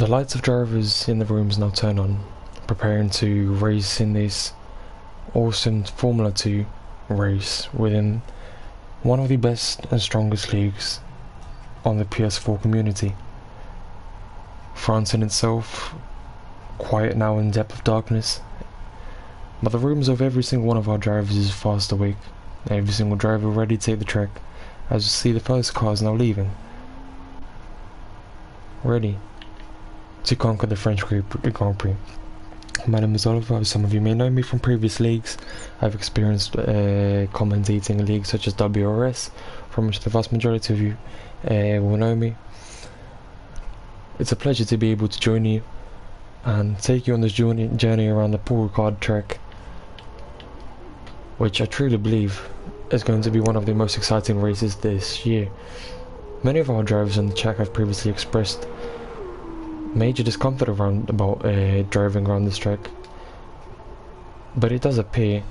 The lights of drivers in the rooms now turn on, preparing to race in this awesome Formula 2 race within one of the best and strongest leagues on the PS4 community. France in itself, quiet now in depth of darkness, but the rooms of every single one of our drivers is fast awake, every single driver ready to take the track, as you see the first cars now leaving, ready to conquer the French Grand Prix. My name is Oliver. As some of you may know me from previous leagues. I've experienced commentating leagues such as WRS, from which the vast majority of you will know me. It's a pleasure to be able to join you and take you on this journey around the Paul Ricard track, which I truly believe is going to be one of the most exciting races this year. Many of our drivers on the track have previously expressed major discomfort about driving around this track, but it does appear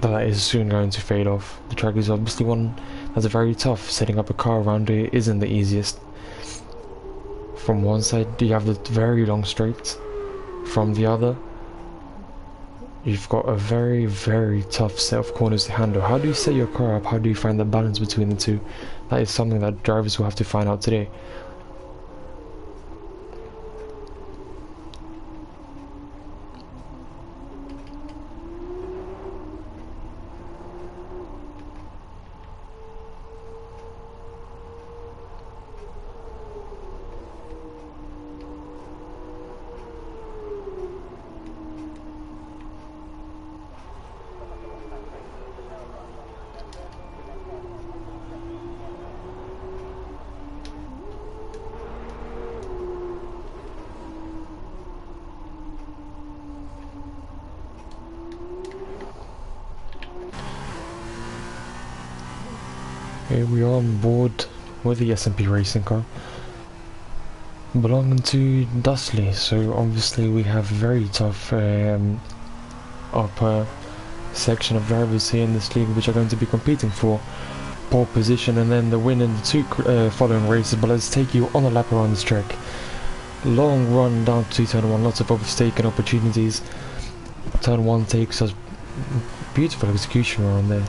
that is soon going to fade off. The track is obviously one that's very tough. Setting up a car around it isn't the easiest. From one side you have the very long straights, from the other you've got a very, very tough set of corners to handle. How do you set your car up? How do you find the balance between the two? That is something that drivers will have to find out today. Here we are on board with the S&P racing car belonging to Dustley, so obviously we have a very tough upper section of drivers here in this league which are going to be competing for pole position and then the win in the two following races. But let's take you on a lap around this track. Long run down to turn 1, lots of overtaking opportunities. Turn 1 takes us, beautiful execution around there.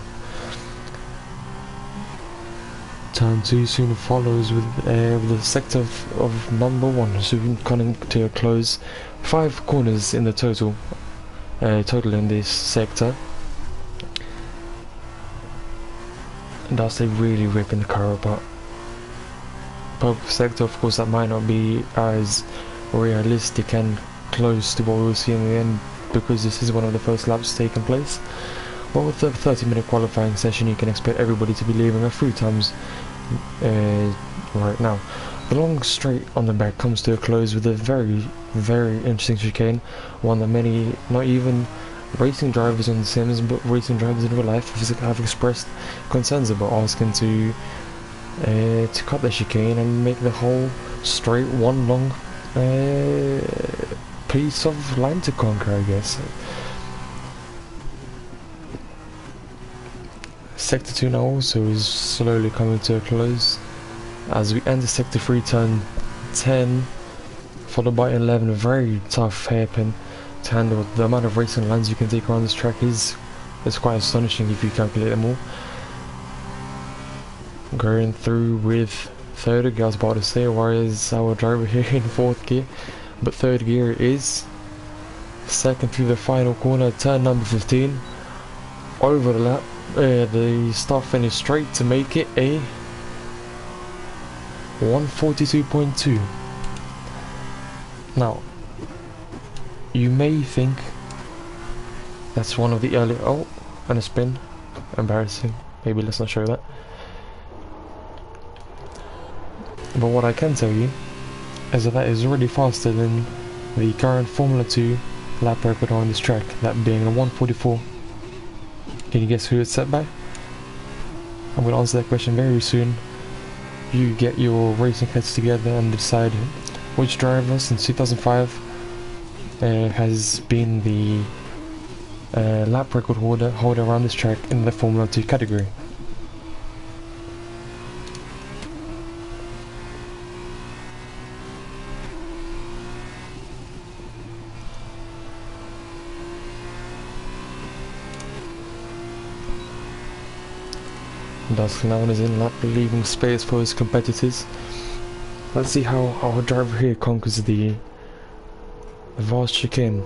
Turn 2 soon follows with the sector of number 1 soon coming to a close. 5 corners in the total in this sector. And thus they really ripping the car apart. Purple sector, of course, that might not be as realistic and close to what we'll see in the end because this is one of the first laps taking place. But with the 30-minute qualifying session, you can expect everybody to be leaving a few times right now. The long straight on the back comes to a close with a very, very interesting chicane, one that many, not even racing drivers on The Sims, but racing drivers in real life have expressed concerns about, asking to cut the chicane and make the whole straight one long piece of line to conquer, I guess. Sector 2 now also is slowly coming to a close as we enter Sector 3, turn 10, followed by 11. A very tough hairpin to handle. The amount of racing lines you can take around this track is quite astonishing if you calculate them all. Going through with third gear, I was about to say, why is our driver here in 4th gear? But 3rd gear is second through the final corner, turn number 15, over the lap. The start finish straight to make it a 142.2. Now, you may think that's one of the early... Oh, and a spin. Embarrassing. Maybe let's not show that. But what I can tell you is that is already faster than the current Formula 2 lap record on this track, that being a 144. Can you guess who it's set by? I'm going to answer that question very soon. You get your racing heads together and decide which driver since 2005 has been the lap record holder around this track in the Formula 2 category. Dustin now on his in lap, leaving space for his competitors. Let's see how our driver here conquers the vast chicane.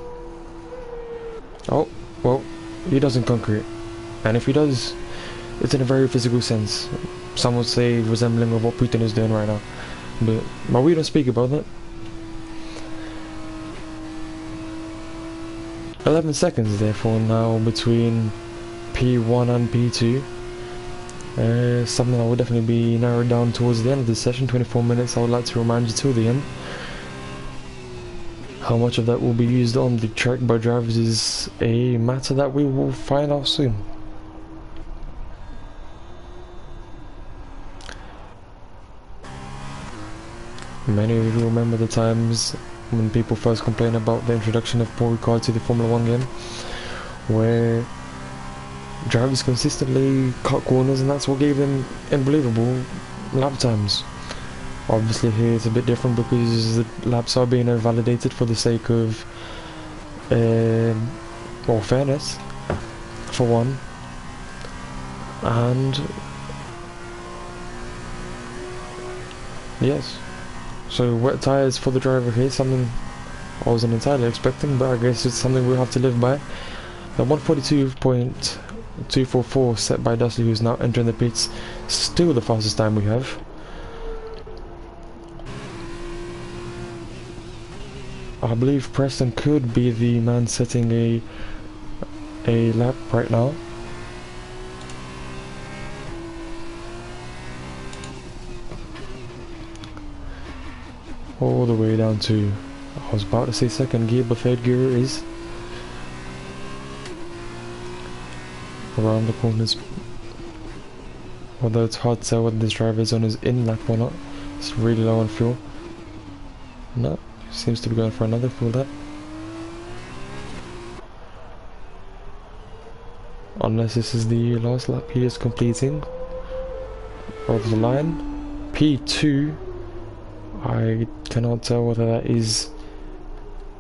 Oh, well, he doesn't conquer it. And if he does, it's in a very physical sense. Some would say resembling of what Putin is doing right now. But we don't speak about that. 11 seconds therefore now between P1 and P2. Something that will definitely be narrowed down towards the end of the session. 24 minutes, I would like to remind you till the end. How much of that will be used on the track by drivers is a matter that we will find out soon. Many of you remember the times when people first complained about the introduction of Paul Ricard to the Formula 1 game, where drivers consistently cut corners and that's what gave them unbelievable lap times. Obviously here it's a bit different because the laps are being validated for the sake of well, fairness for one, and yes, so wet tyres for the driver here, something I wasn't entirely expecting, but I guess it's something we'll have to live by. The 142.244 set by Dusty, who's now entering the pits, still the fastest time we have. I believe Preston could be the man setting a lap right now. All the way down to, I was about to say second gear, but third gear is around the corners. Although it's hard to tell whether this driver is on his in lap or not. It's really low on fuel. No, seems to be going for another full lap. Unless this is the last lap he is completing of the line. P2. I cannot tell whether that is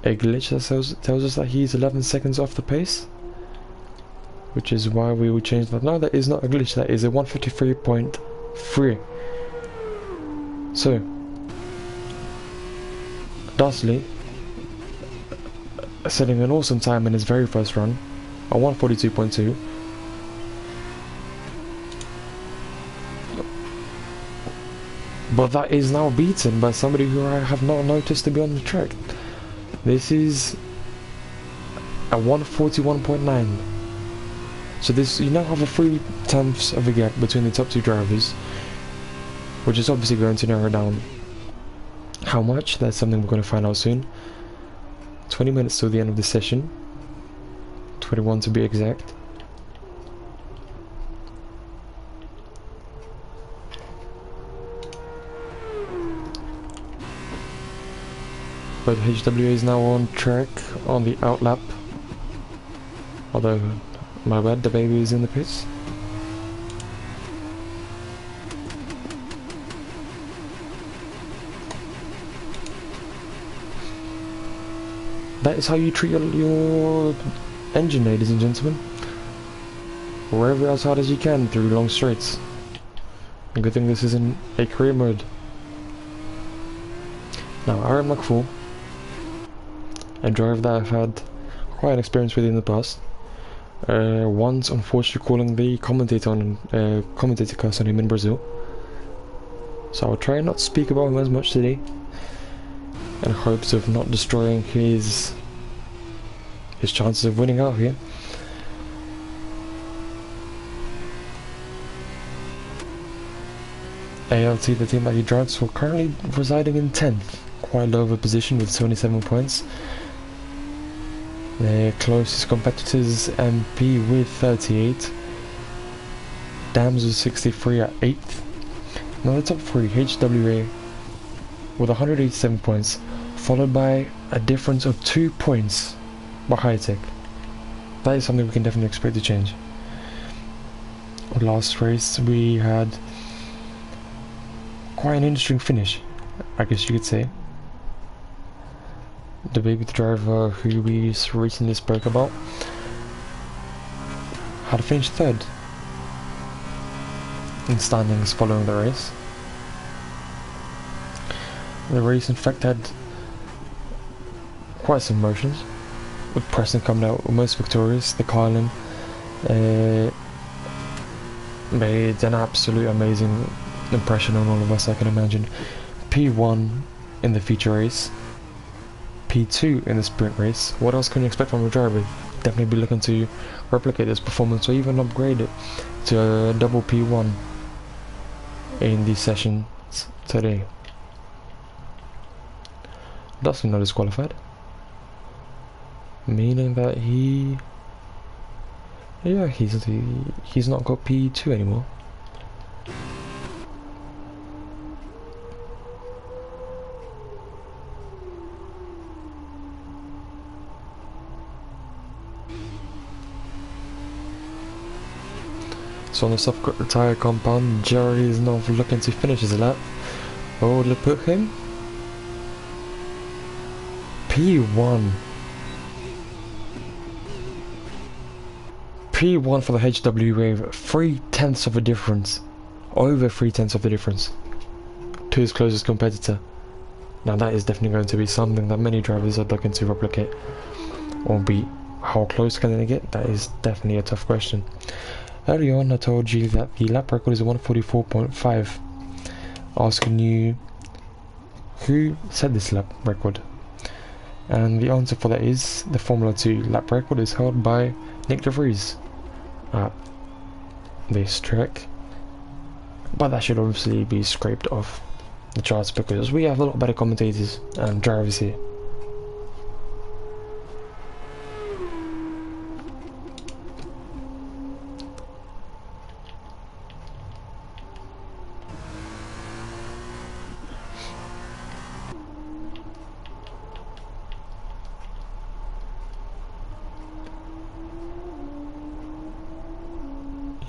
a glitch that tells us that he's 11 seconds off the pace, which is why we will change that. No, that is not a glitch, that is a 153.3. So, Dusty setting an awesome time in his very first run, a 142.2. But that is now beaten by somebody who I have not noticed to be on the track. This is a 141.9. So this, you now have a 3/10 of a gap between the top two drivers, which is obviously going to narrow down. How much? That's something we're going to find out soon. 20 minutes till the end of the session. 21 to be exact. But HWA is now on track on the outlap. Although, my bad, the baby is in the pits. That is how you treat your engine, ladies and gentlemen. Wherever as hard as you can through long straights. A good thing this isn't a career mode. Now, Aaron McFall, a driver that I've had quite an experience with in the past. Once, unfortunately, calling the commentator on commentator curse on him in Brazil. So I'll try not to speak about him as much today, in hopes of not destroying his chances of winning out here. ALT, the team that he drives for, currently residing in 10th, quite low of a position with 27 points. Their closest competitors, MP with 38, Dams with 63 at 8th. Now the top 3, HWA with 187 points, followed by a difference of 2 points by High Tech. That is something we can definitely expect to change. Last race we had quite an interesting finish, I guess you could say. The baby driver who we recently spoke about had finished third. in standings following the race. The race in fact had quite some emotions, with Preston coming out most victorious. The Carlin made an absolute amazing impression on all of us, I can imagine. P1 in the feature race, P2 in the sprint race. What else can you expect from a driver? Definitely be looking to replicate this performance or even upgrade it to a double P1 in these sessions today. Dustin not disqualified, meaning that he's not got P2 anymore. So on the soft tyre compound, Jerry is now looking to finish his lap. What would it put him? P1. P1 for the HW Wave, 3/10 of a difference. Over 3/10 of the difference to his closest competitor. Now that is definitely going to be something that many drivers are looking to replicate or beat. How close can they get? That is definitely a tough question. Earlier on I told you that the lap record is 144.5. Asking you who set this lap record, and the answer for that is the Formula 2 lap record is held by Nick de Vries at this track, but that should obviously be scraped off the charts because we have a lot better commentators and drivers here.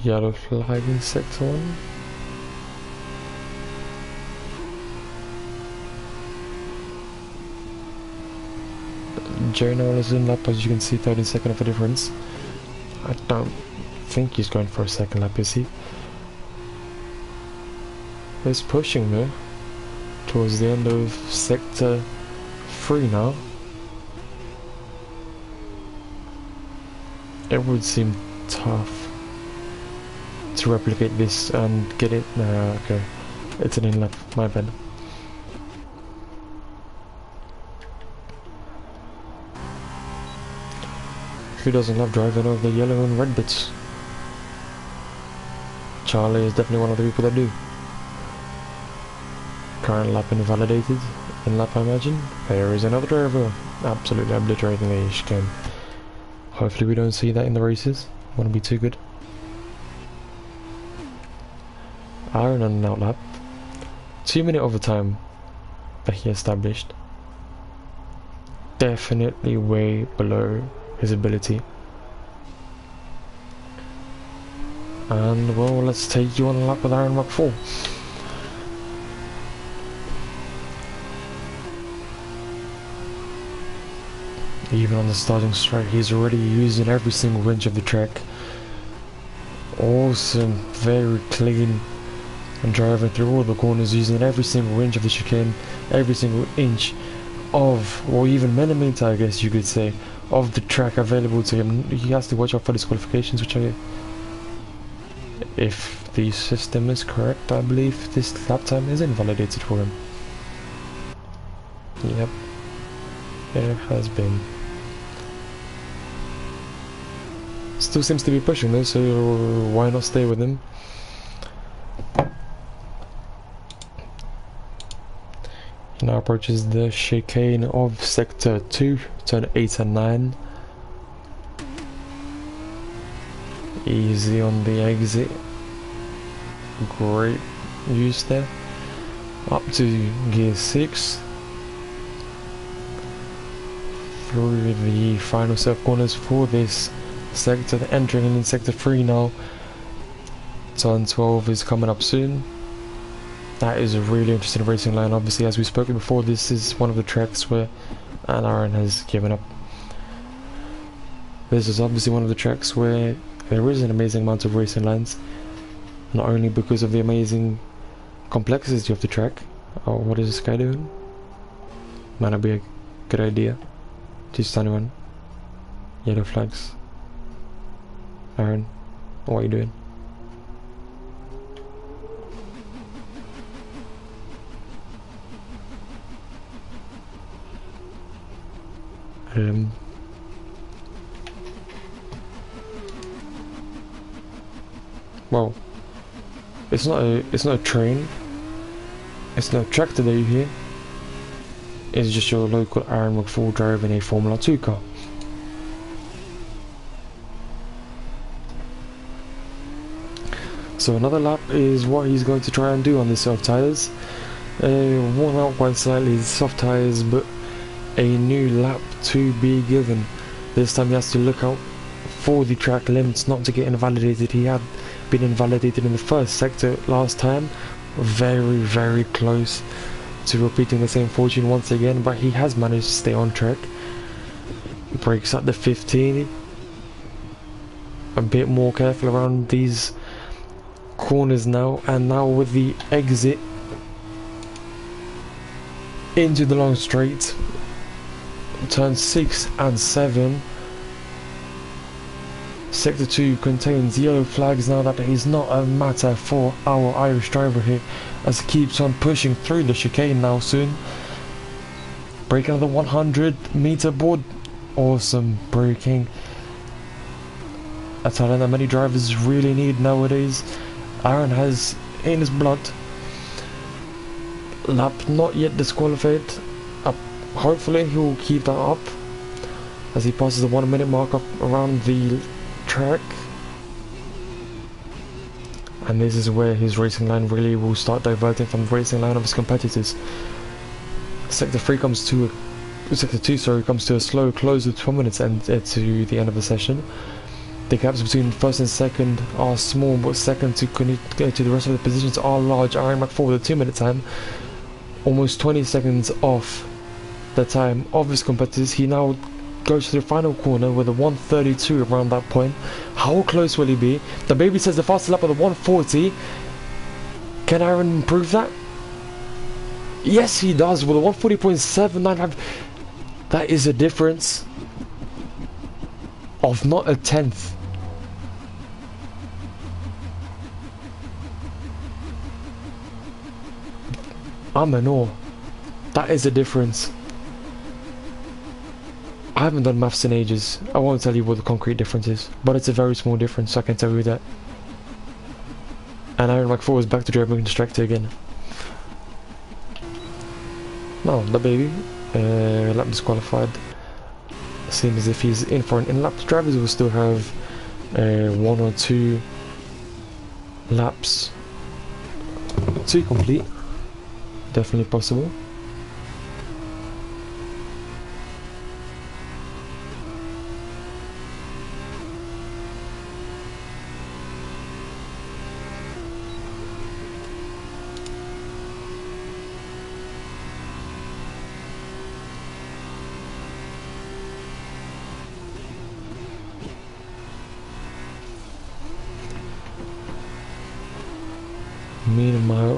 Yellow flag in sector 1. Jerry Noel is in lap, as you can see, 32nd of a difference. I don't think he's going for a second lap, is he? He's pushing though, towards the end of sector 3 now. It would seem tough to replicate this and get it. Okay, it's an in-lap, my bad. Who doesn't love driving over the yellow and red bits? Charlie is definitely one of the people that do. Current lap invalidated. In lap, I imagine. There is another driver absolutely obliterating the chicane. Hopefully we don't see that in the races. Wouldn't be too good. Aaron on an out lap. 2-minute overtime that he established. Definitely way below his ability. And well, let's take you on a lap with Aaron McFall. Even on the starting straight, he's already using every single inch of the track. Awesome, very clean. And driving through all the corners, using every single inch of the chicane, every single inch of, or even millimeter, I guess you could say, of the track available to him. He has to watch out for disqualifications, which if the system is correct, I believe this lap time is invalidated for him. Yep, it has been. Still seems to be pushing though, so why not stay with him? He now approaches the chicane of sector 2, turn 8 and 9. Easy on the exit. Great use there. Up to gear 6. Through the final set of corners for this sector, entering in sector 3 now. Turn 12 is coming up soon. That is a really interesting racing line. Obviously, as we've spoken before, this is one of the tracks where Aaron has given up. This is obviously one of the tracks where there is an amazing amount of racing lines. Not only because of the amazing complexity of the track. Oh, what is this guy doing? Might not be a good idea to stand around. Yellow flags. Aaron, what are you doing? Well, it's not a train. It's not a tractor that you hear. It's just your local Aaron McFall driving a Formula 2 car. So another lap is what he's going to try and do on the soft tyres. Worn out quite slightly, soft tyres, but a new lap to be given. This time he has to look out for the track limits not to get invalidated. He had been invalidated in the first sector last time, very close to repeating the same fortune once again, but he has managed to stay on track. He brakes at the 15, a bit more careful around these corners now, and now with the exit into the long straight, turns 6 and 7. Sector 2 contains yellow flags now. That is not a matter for our Irish driver here, as he keeps on pushing through the chicane now soon. Breaking the 100-meter board. Awesome braking. A talent that many drivers really need nowadays. Aaron has in his blood. Lap not yet disqualified. Hopefully he will keep that up as he passes the 1 minute mark up around the track, and this is where his racing line really will start diverting from the racing line of his competitors. Sector 2 comes to a slow close with 12 minutes and to the end of the session. The gaps between first and second are small, but second to the rest of the positions are large. Aaron McFall with a 2 minute time, almost 20 seconds off the time of his competitors. He now goes to the final corner with a 1:32 around that point. How close will he be? The baby says the fastest lap of the 1:40. Can Aaron improve that? Yes, he does with a 1:40.795. That is a difference of not a tenth. I'm in awe. That is a difference. I haven't done maths in ages. I won't tell you what the concrete difference is, but it's a very small difference, I can tell you that. And Aaron McFall is back to driving distractor again. No, the baby. Lap disqualified. Seems as if he's in for an in-lap. Drivers will still have 1 or 2 laps to complete. Definitely possible.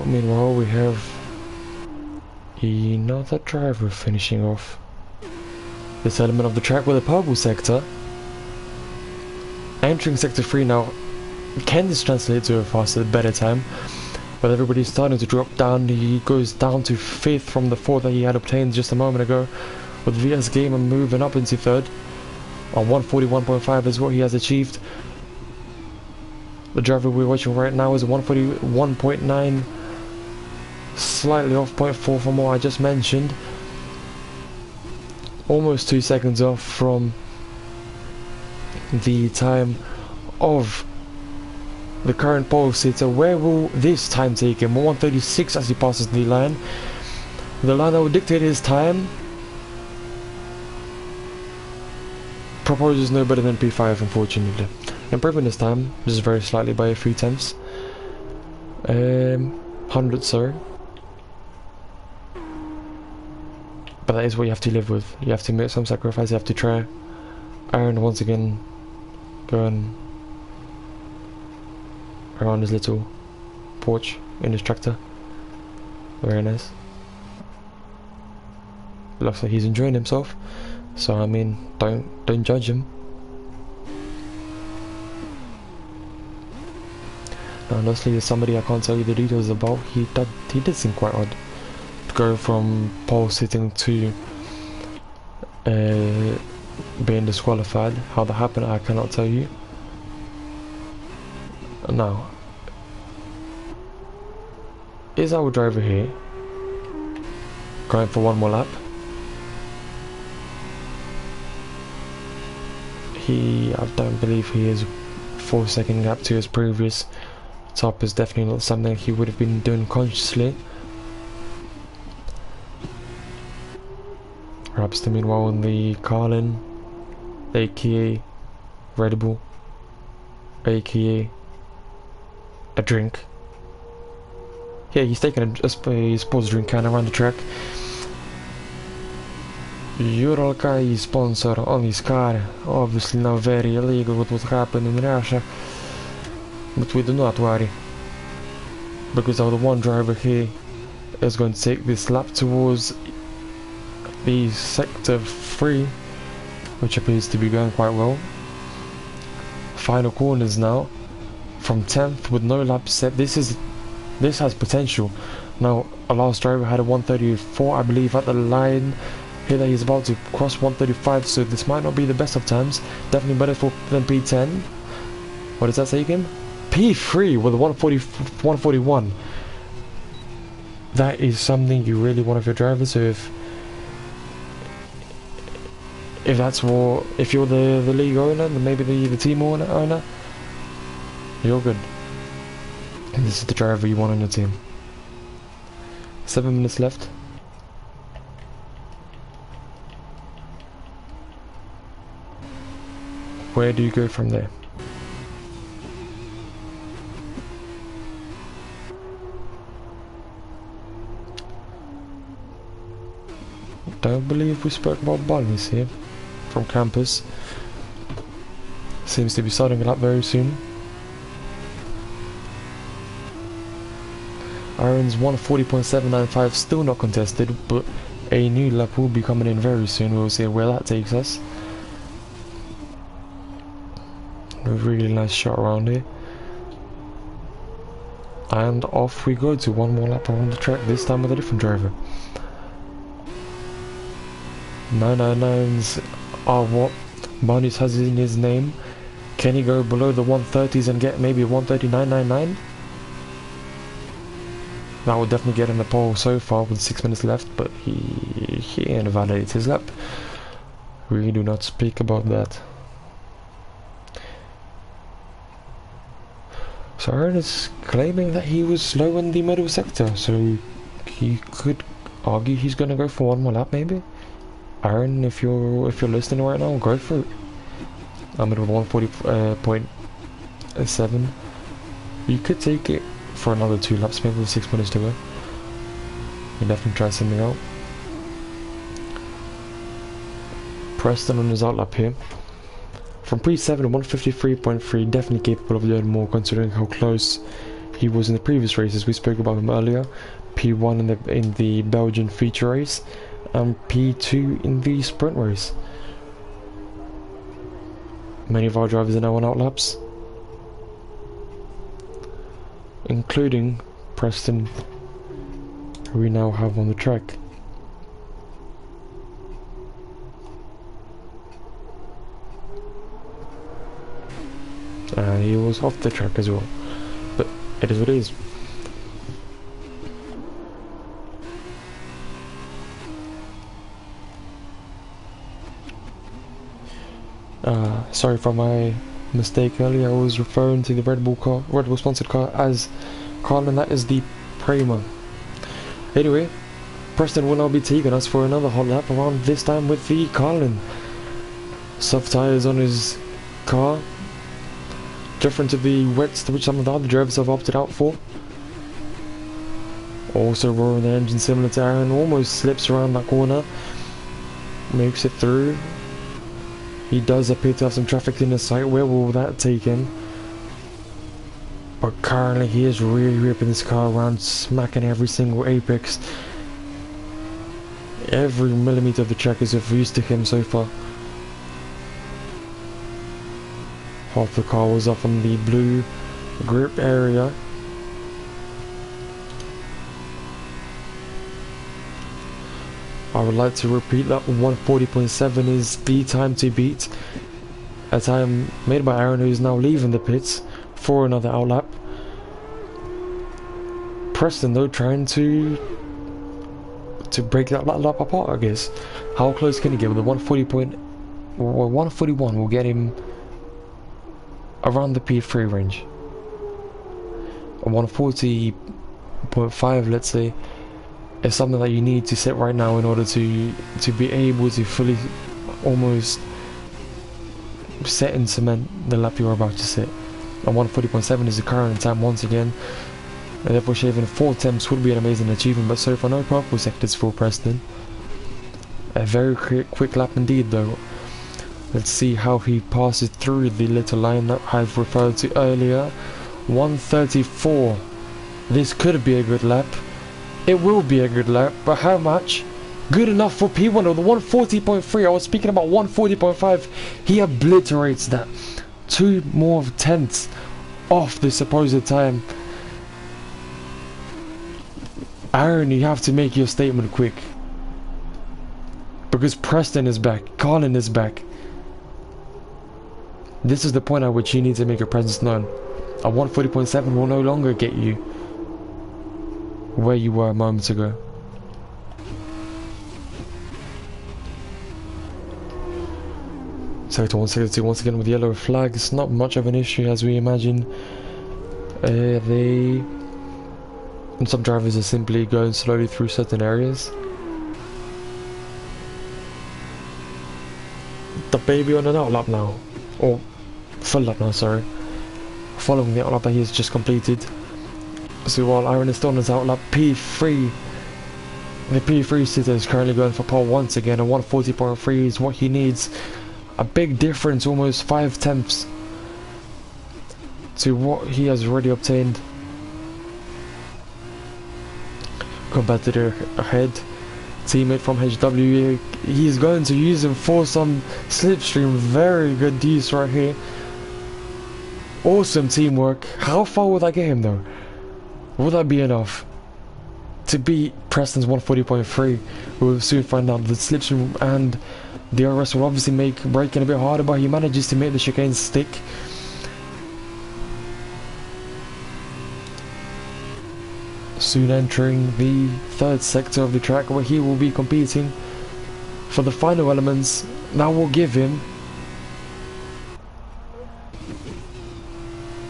Meanwhile, we have another driver finishing off this element of the track with a purple sector. Entering sector 3 now. Can this translate to a faster, better time? But everybody's starting to drop down. He goes down to 5th from the 4th that he had obtained just a moment ago, with VS Gamer moving up into 3rd. On 141.5 is what he has achieved. The driver we're watching right now is 141.9, slightly off 0.4 from what I just mentioned. Almost 2 seconds off from the time of the current pole sitter. Where will this time take him? 1:36 as he passes the line. The line that will dictate his time proposes no better than P5, unfortunately. Improving his time just very slightly by a few tenths. 100, sorry. But that is what you have to live with. You have to make some sacrifice, you have to try. Aaron once again going around his little porch in his tractor. Very nice. Looks like he's enjoying himself. So I mean, don't judge him. Now, honestly, there's somebody I can't tell you the details about. He did seem quite odd to go from pole sitting to being disqualified. How that happened, I cannot tell you. Now, is our driver here going for one more lap? I don't believe he is. 4-second gap to his previous top is definitely not something he would have been doing consciously. Perhaps the meanwhile in the Carlin, aka Red Bull, aka a drink. Yeah, he's taking a sports drink can around the track. Uralkai sponsor on his car, obviously now very illegal with what happened in Russia, but we do not worry, because our one driver here is going to take this lap towards the sector 3, which appears to be going quite well. Final corners now, from 10th with no lap set. This has potential. Now, our last driver had a 134, I believe, at the line. Here that he's about to cross 135, so this might not be the best of times. Definitely better than P10. What does that say again? P3 with a 141. That is something you really want of your driver. So if that's what, if you're the league owner, then maybe the team owner, you're good. And this is the driver you want on your team. 7 minutes left. Where do you go from there? Don't believe we spoke about Barney's here from campus. Seems to be starting it up very soon. Aaron's 140.795 still not contested, but a new lap will be coming in very soon. We'll see where that takes us. A really nice shot around here, and off we go to one more lap around the track, this time with a different driver. 999s are what Barney's has in his name. Can he go below the 130s and get maybe 139.99? That would definitely get in the pole so far with 6 minutes left, but he invalidates his lap. We do not speak about that. So Aaron is claiming that he was slow in the middle sector, so he could argue he's gonna go for one more lap maybe. Aaron, if you're listening right now, go for it. I'm at 140.7. You could take it for another 2 laps, maybe with 6 minutes to go. You definitely try something out. Preston on his outlap here. From P7 to 153.3, definitely capable of doing more considering how close he was in the previous races. We spoke about him earlier. P1 in the Belgian feature race, and P2 in the sprint race. Many of our drivers are now on outlaps, including Preston, who we now have on the track. He was off the track as well, but it is what it is. Sorry for my mistake earlier. I was referring to the Red Bull sponsored car as Carlin. That is the Prima. Anyway, Preston will now be taking us for another hot lap around, this time with the Carlin. Soft tyres on his car, different to the wets which some of the other drivers have opted out for. Also roaring the engine similar to Aaron, almost slips around that corner, makes it through. He does appear to have some traffic in his sight. Where will that take him? But currently he is really ripping this car around, smacking every single apex. Every millimeter of the track is of use to him so far. Half the car was up on the blue grip area. I would like to repeat that 140.7 is the time to beat. A time made by Aaron, who is now leaving the pits for another outlap. Preston though trying to break that lap apart, I guess. How close can he get with the 141 will get him around the P3 range. A 140.5, let's say, is something that you need to set right now in order to be able to fully almost set and cement the lap you're about to set. And 140.7 is the current time once again, and therefore shaving 4 attempts would be an amazing achievement, but so far no purple sectors for Preston. A very quick lap indeed though. Let's see how he passes through the little line that I've referred to earlier. 134. This could be a good lap. It will be a good lap, but how much? Good enough for P1 or the 140.3. I was speaking about 140.5. He obliterates that. 2 more tenths off the supposed time. Aaron, you have to make your statement quick. Because Preston is back. Colin is back. This is the point at which you need to make your presence known. A 140.7 will no longer get you where you were moments ago. Sector 162 once again with yellow flags. Not much of an issue as we imagine. Some drivers are simply going slowly through certain areas. The baby on an outlap now. Or full lap now, sorry. Following the outlap that he has just completed. So while Aaron is still on his outlap, P3. The P3 sitter is currently going for pole once again. A 140.3 is what he needs. A big difference, almost 5 tenths to what he has already obtained. Competitor ahead, teammate from HW, he's going to use him for some slipstream. Very good use right here. Awesome teamwork. How far will that get him though? Will that be enough to beat Preston's 140.3? We'll soon find out. The slipstream and the DRS will obviously make braking a bit harder, but he manages to make the chicane stick. Soon entering the 3rd sector of the track, where he will be competing for the final elements that will give him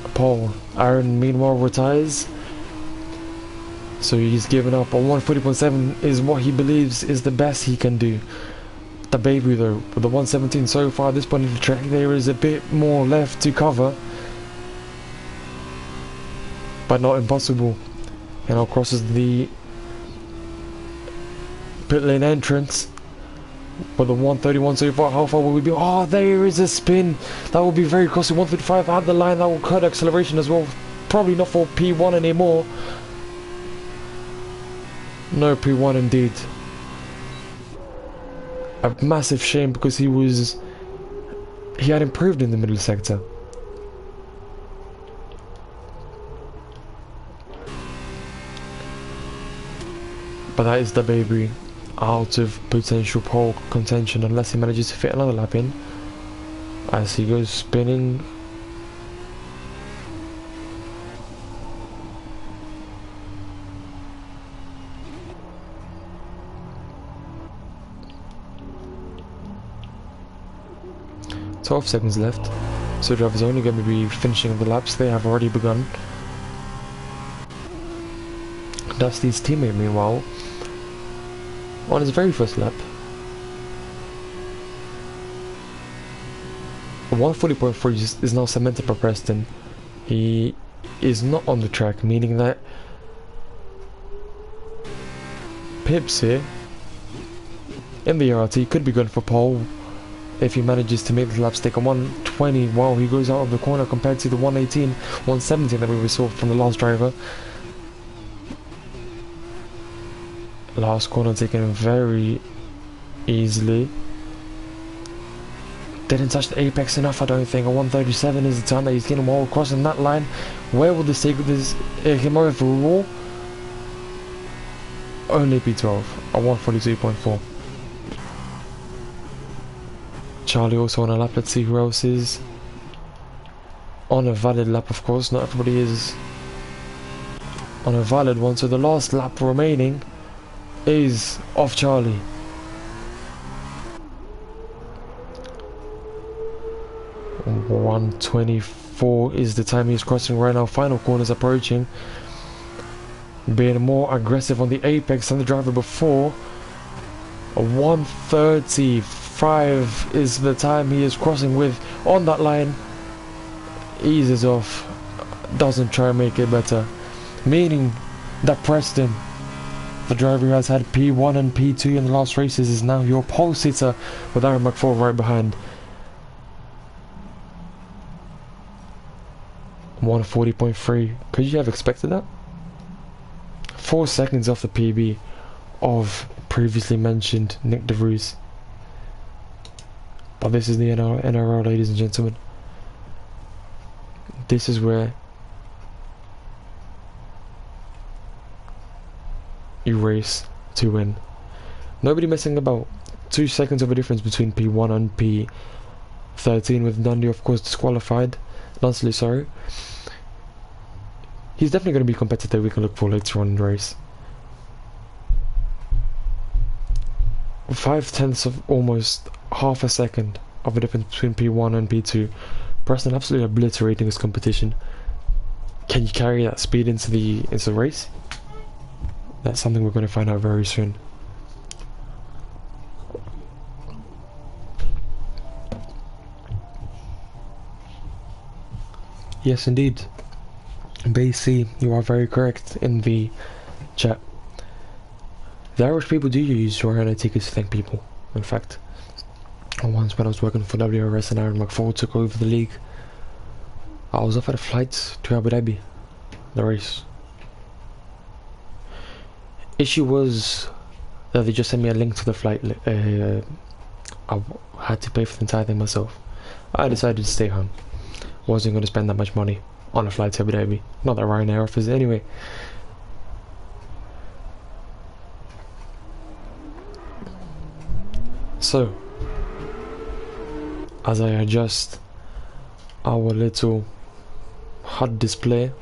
a pole. Aaron meanwhile retires, so he's given up. On 140.7 is what he believes is the best he can do. The baby though, with the 117 so far at this point in the track, there is a bit more left to cover, but not impossible. And now crosses the pit lane entrance with the 131 so far. How far will we be? Oh, there is a spin. That will be very close to 135 at the line. That will cut acceleration as well. Probably not for P1 anymore. No P1 indeed. A massive shame, because he had improved in the middle sector. But that is the baby out of potential pole contention unless he manages to fit another lap in as he goes spinning. "12 seconds left, so drivers are only going to be finishing the laps. They have already begun. Dusty's teammate meanwhile on his very first lap, 140.3 is now cemented by Preston. He is not on the track, meaning that Pips here in the RT could be going for pole if he manages to make the lap stick. A 120 while he goes out of the corner compared to the 118, 117 that we saw from the last driver. Last corner taken very easily. Didn't touch the apex enough, I don't think. A 137 is the time that he's getting while crossing that line. Where will this take this him overall? Only P12, a 142.4. Charlie also on a lap. Let's see who else is on a valid lap. Of course, not everybody is on a valid one. So the last lap remaining is off Charlie. .124 is the time he's crossing right now. Final corners approaching. Being more aggressive on the apex than the driver before. A 135 is the time he is crossing with on that line. Eases off. Doesn't try and make it better. Meaning that Preston, the driver who has had P1 and P2 in the last races, is now your pole sitter with Aaron McFall right behind. 140.3. Could you have expected that? 4 seconds off the PB of previously mentioned Nick DeVries. But this is the NRL, ladies and gentlemen. This is where you race to win. Nobody messing about. 2 seconds of a difference between P1 and P13, with Dundee of course disqualified. Lunsley, sorry. He's definitely going to be competitive. We can look for later on in the race. 5/10 of almost half a second of a difference between P1 and P2. Preston absolutely obliterating his competition. Can you carry that speed into the race? That's something we're going to find out very soon. Yes, indeed. BC, you are very correct in the chat. The Irish people do use Ryanair tickets to thank people. In fact, once when I was working for WRS and Aaron McFall took over the league, I was offered a flight to Abu Dhabi, the race. Issue was that they just sent me a link to the flight. I had to pay for the entire thing myself. I decided to stay home. Wasn't going to spend that much money on a flight to Abu Dhabi. Not that Ryanair offers it anyway. So, as I adjust our little HUD display,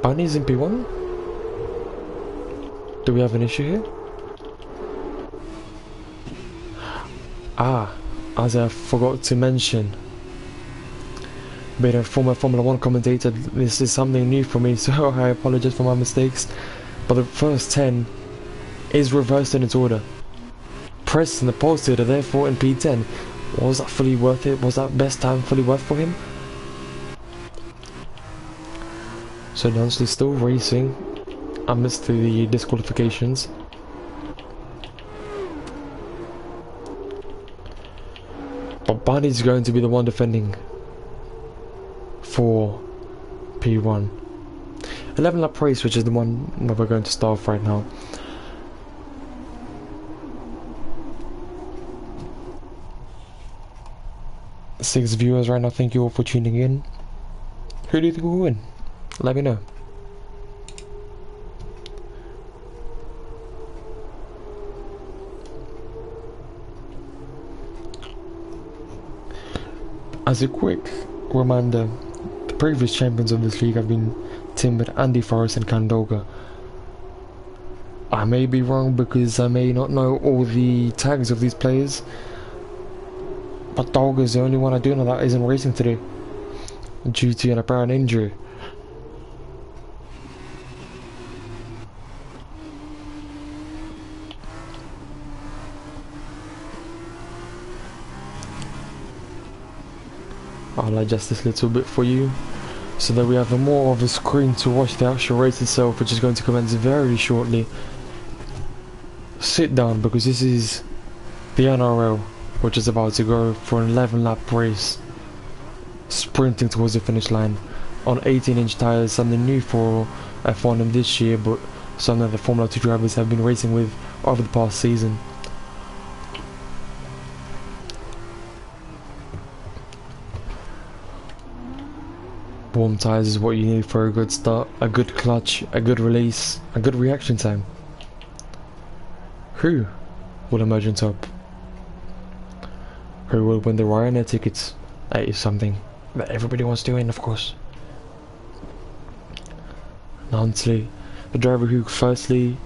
Bunny's in P1? Do we have an issue here? As I forgot to mention, being a former Formula 1 commentator, this is something new for me, so I apologize for my mistakes. But the first 10 is reversed in its order. Preston, the pole sitter, therefore in P10. Was that fully worth it? Was that best time fully worth for him? So Dunsley still racing amidst the disqualifications. But Barney's going to be the one defending for P1. 11 lap race, which is the one that we're going to start off right now. Six viewers right now, thank you all for tuning in. Who do you think will win? Let me know. As a quick reminder, the previous champions of this league have been Timbert, Andy Forrest and Candoga. I may be wrong because I may not know all the tags of these players, but Dolga is the only one I do know that isn't racing today due to an apparent injury. I'll adjust this little bit for you so that we have more of a screen to watch the actual race itself, which is going to commence very shortly. Sit down, because this is the NRL, which is about to go for an 11-lap race, sprinting towards the finish line on 18-inch tyres, something new for F1 this year, but something that the Formula 2 drivers have been racing with over the past season. Warm tyres is what you need for a good start, a good clutch, a good release, a good reaction time. Who will emerge on top? Who will win the Ryanair tickets? That is something that everybody wants to win, of course. Nansley, the driver who firstly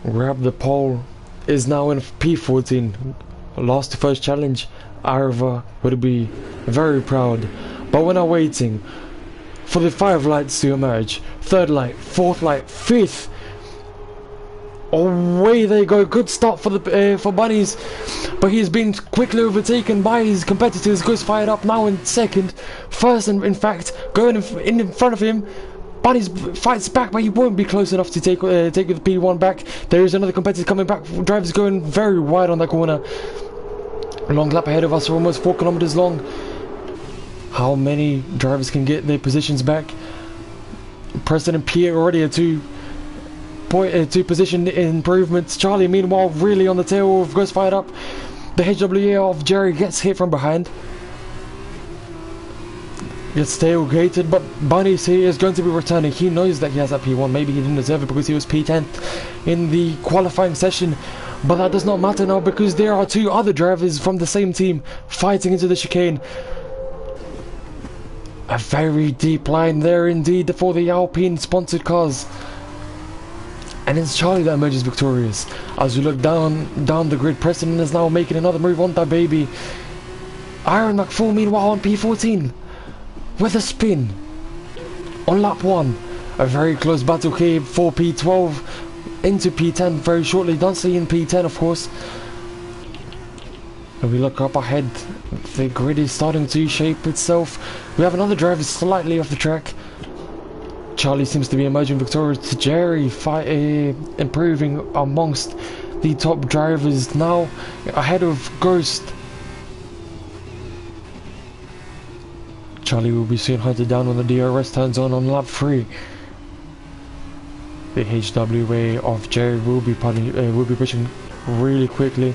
grabbed the pole, is now in P14. Lost the first challenge. Arva would be very proud. But we're now waiting for the 5 lights to emerge. 3rd light, 4th light, 5th. Away they go. Good start for the for Bunnies, but he's been quickly overtaken by his competitors. Goes fired up now in 2nd, 1st, in fact, going in front of him. Bunnies fights back, but he won't be close enough to take the P1 back. There is another competitor coming back. Drivers going very wide on that corner. A long lap ahead of us, almost 4 kilometers long. How many drivers can get their positions back? Preston and Pierre already are 2 position improvements. Charlie, meanwhile, really on the tail of Ghost fired up. The HWA of Jerry gets hit from behind. Gets tailgated, but Bunnies here is going to be returning. He knows that he has that P1. Maybe he didn't deserve it because he was P10 in the qualifying session. But that does not matter now, because there are 2 other drivers from the same team fighting into the chicane. A very deep line there indeed for the Alpine sponsored cars. And it's Charlie that emerges victorious. As we look down the grid, Preston is now making another move on that baby. Aaron McFall meanwhile on P14 with a spin on lap 1. A very close battle here for P12 into P10 very shortly. Dunsley in P10, of course. And we look up ahead, the grid is starting to shape itself. We have another driver slightly off the track. Charlie seems to be emerging victorious. Jerry improving amongst the top drivers, now ahead of Ghost. Charlie will be soon hunted down when the DRS turns on lap 3. The HWA of Jerry will be pushing really quickly.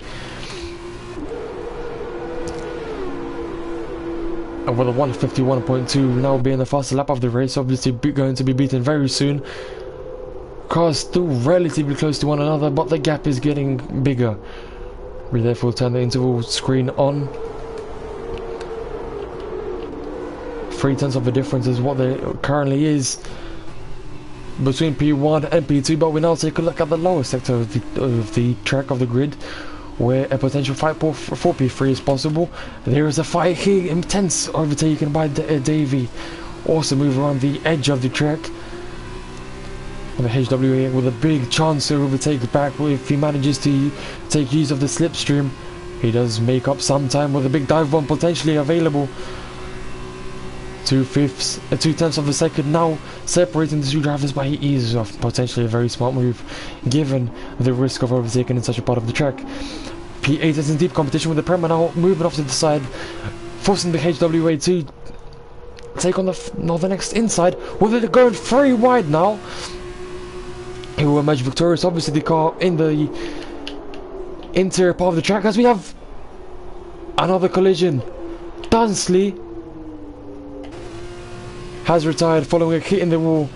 And with a 151.2 now being the fastest lap of the race, obviously going to be beaten very soon. Cars still relatively close to one another, but the gap is getting bigger. We therefore turn the interval screen on. 0.3 of a difference is what there currently is between P1 and P2, but we now take a look at the lower sector of the track of the grid, where a potential fight for P3 is possible. There is a fight here, intense, overtaken by Davey. Also move around the edge of the track. And the HWA with a big chance to overtake back if he manages to take use of the slipstream. He does make up some time with a big dive bomb potentially available. 2/10 of a second now separating the 2 drivers, but he is potentially a very smart move given the risk of overtaking in such a part of the track. P8 is in deep competition with the Prema now moving off to the side, forcing the HWA to take on the next inside, with it going very wide now. He will emerge victorious, obviously the car in the interior part of the track, as we have another collision. Dunsley has retired following a hit in the wall.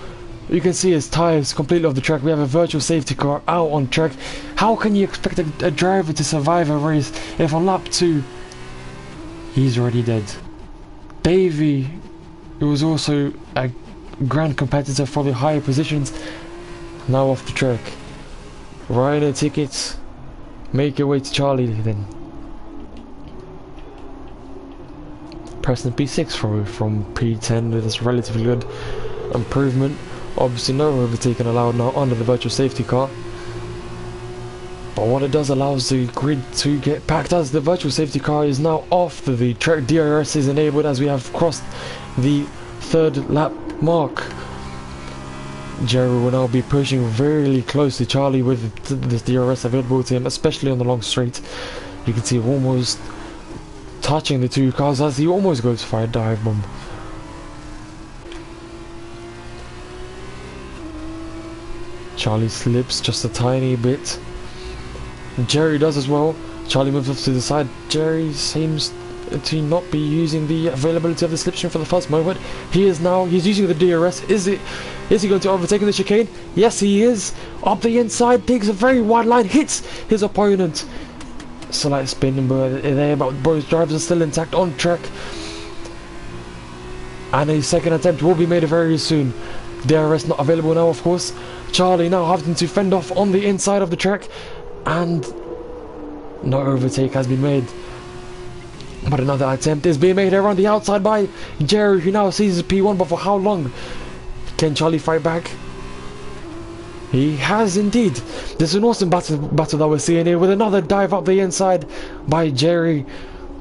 You can see his tyres completely off the track. We have a virtual safety car out on track. How can you expect a driver to survive a race if on lap 2 he's already dead? Davey, who was also a grand competitor for the higher positions, now off the track. Ryanair tickets, make your way to Charlie then. Preston P6 from P10 with this relatively good improvement. Obviously no overtaking allowed now under the virtual safety car. But what it does allows the grid to get packed as the virtual safety car is now off. The track DRS is enabled as we have crossed the 3rd lap mark. Jerry will now be pushing very close to Charlie with this DRS available to him, especially on the long straight. You can see almost touching the two cars as he almost goes for a dive bomb. Charlie slips just a tiny bit. Jerry does as well. Charlie moves off to the side. Jerry seems to not be using the availability of the slipstream for the first moment. He's using the DRS. Is he going to overtake in the chicane? Yes, he is. Up the inside, takes a very wide line, hits his opponent. Slight spin, but both drivers are still intact on track. And a second attempt will be made very soon. DRS not available now, of course. Charlie now having to fend off on the inside of the track, and no overtake has been made. But another attempt is being made around the outside by Jerry, who now seizes P1, but for how long? Can Charlie fight back? He has indeed. This is an awesome battle that we're seeing here, with another dive up the inside by Jerry.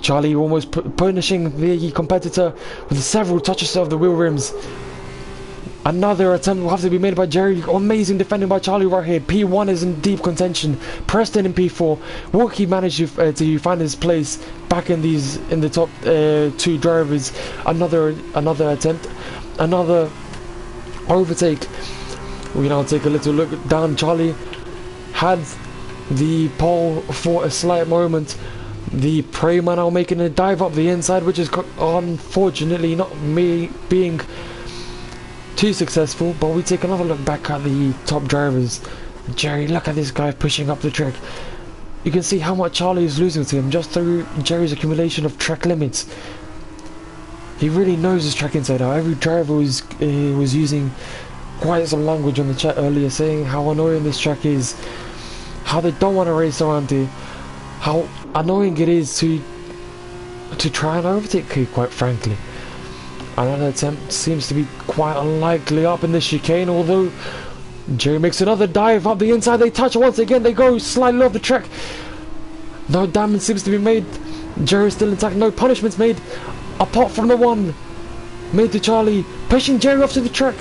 Charlie almost punishing the competitor with several touches of the wheel rims. Another attempt will have to be made by Jerry. Amazing defending by Charlie right here. P1 is in deep contention. Preston in P4. Will he manage to find his place back in the top 2 drivers? Another attempt. Another overtake. We now take a little look down. Charlie had the pole for a slight moment. The Preyman now making a dive up the inside, which is unfortunately not me being too successful. But we take another look back at the top drivers. Jerry, look at this guy pushing up the track. You can see how much Charlie is losing to him just through Jerry's accumulation of track limits. He really knows his track inside out. Every driver was using quite some language on the chat earlier, saying how annoying this track is, how they don't want to race around here, how annoying it is to try and overtake here, quite frankly. Another attempt seems to be quite unlikely up in the chicane, although Jerry makes another dive up the inside. They touch once again, they go slightly off the track. No damage seems to be made. Jerry's still intact, no punishments made, apart from the one made to Charlie, pushing Jerry off to the track.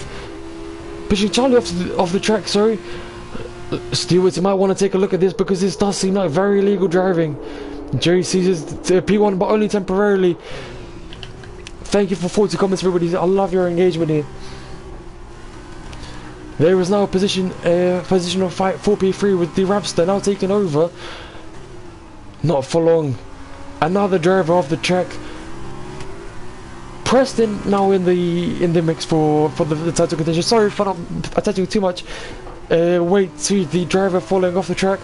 Pushing Charlie off the track, sorry. Stewards, you might want to take a look at this, because this does seem like very illegal driving. Jerry seizes P1, but only temporarily. Thank you for 40 comments, everybody. I love your engagement here. There is now a positional fight for P3 with the Rapster now taking over. Not for long. Another driver off the track. Preston now in the mix for the title contention. Sorry for not attaching too much weight to the driver falling off the track.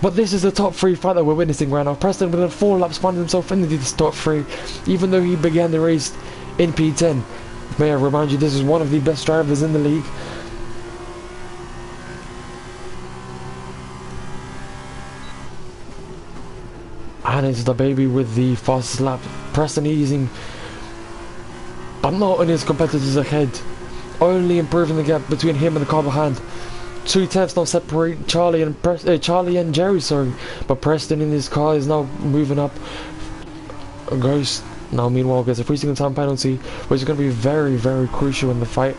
But this is the top 3 fight that we're witnessing right now. Preston within 4 laps finds himself in the top 3, even though he began the race in P10. May I remind you, this is one of the best drivers in the league. And it's the baby with the fastest lap. Preston easing, but not on his competitors ahead. Only improving the gap between him and the car behind. 2 tenths now separate Charlie and Jerry, sorry. But Preston in his car is now moving up. Ghost now meanwhile gets a 3-second time penalty, which is going to be very, very crucial in the fight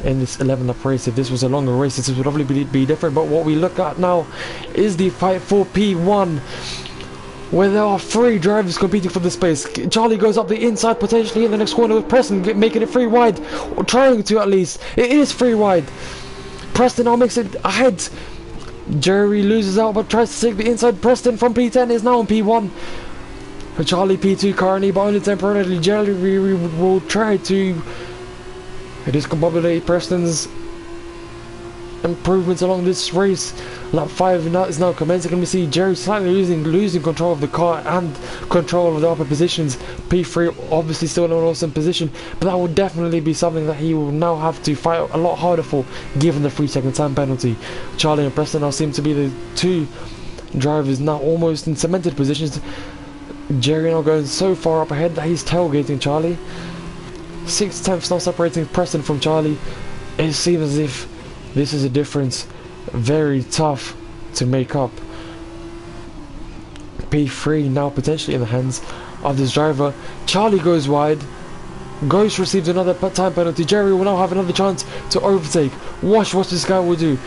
in this 11 lap race. If this was a longer race, this would probably be different. But what we look at now is the fight for P1, where there are 3 drivers competing for the space. Charlie goes up the inside, potentially in the next corner with Preston making it 3 wide, or trying to at least. It is 3 wide. Preston now makes it ahead. Jerry loses out but tries to take the inside. Preston from P10 is now on P1. Charlie P2 currently, but only temporarily. Jerry will try to discombobulate Preston's improvements along this race. Lap 5 is now commencing, and we see Jerry slightly losing control of the car and control of the upper positions. P3 obviously still in an awesome position, but that will definitely be something that he will now have to fight a lot harder for, given the 3-second time penalty. Charlie and Preston now seem to be the 2 drivers now almost in cemented positions. Jerry now going so far up ahead that he's tailgating Charlie. 6 tenths now separating Preston from Charlie. It seems as if this is a difference very tough to make up. P3 now potentially in the hands of this driver. Charlie goes wide. Ghost receives another time penalty. Jerry will now have another chance to overtake. Watch what this guy will do.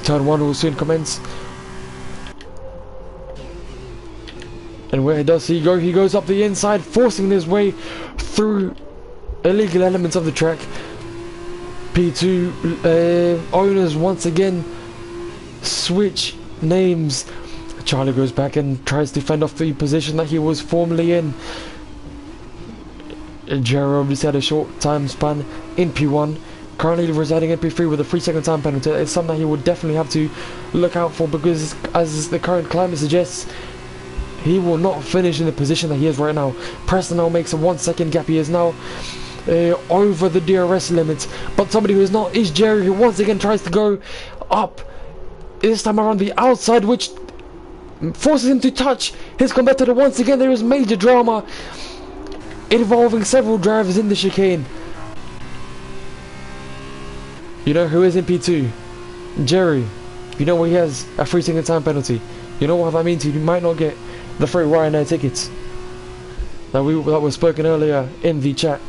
Turn 1 will soon commence. And where does he go? He goes up the inside, forcing his way through illegal elements of the track. P2 owners once again switch names. Charlie goes back and tries to fend off the position that he was formerly in. Jerry obviously had a short time span in P1, currently residing in P3 with a 3-second time penalty. It's something that he would definitely have to look out for, because as the current climate suggests, he will not finish in the position that he is right now. Preston now makes a 1-second gap. He is now over the DRS limit, but somebody who is not is Jerry, who once again tries to go up, this time around the outside, which forces him to touch his competitor. Once again there is major drama involving several drivers in the chicane. You know who is in P2? Jerry. You know where he has a 3-second time penalty. You know what that means? You might not get the free Ryanair tickets that was spoken earlier in the chat.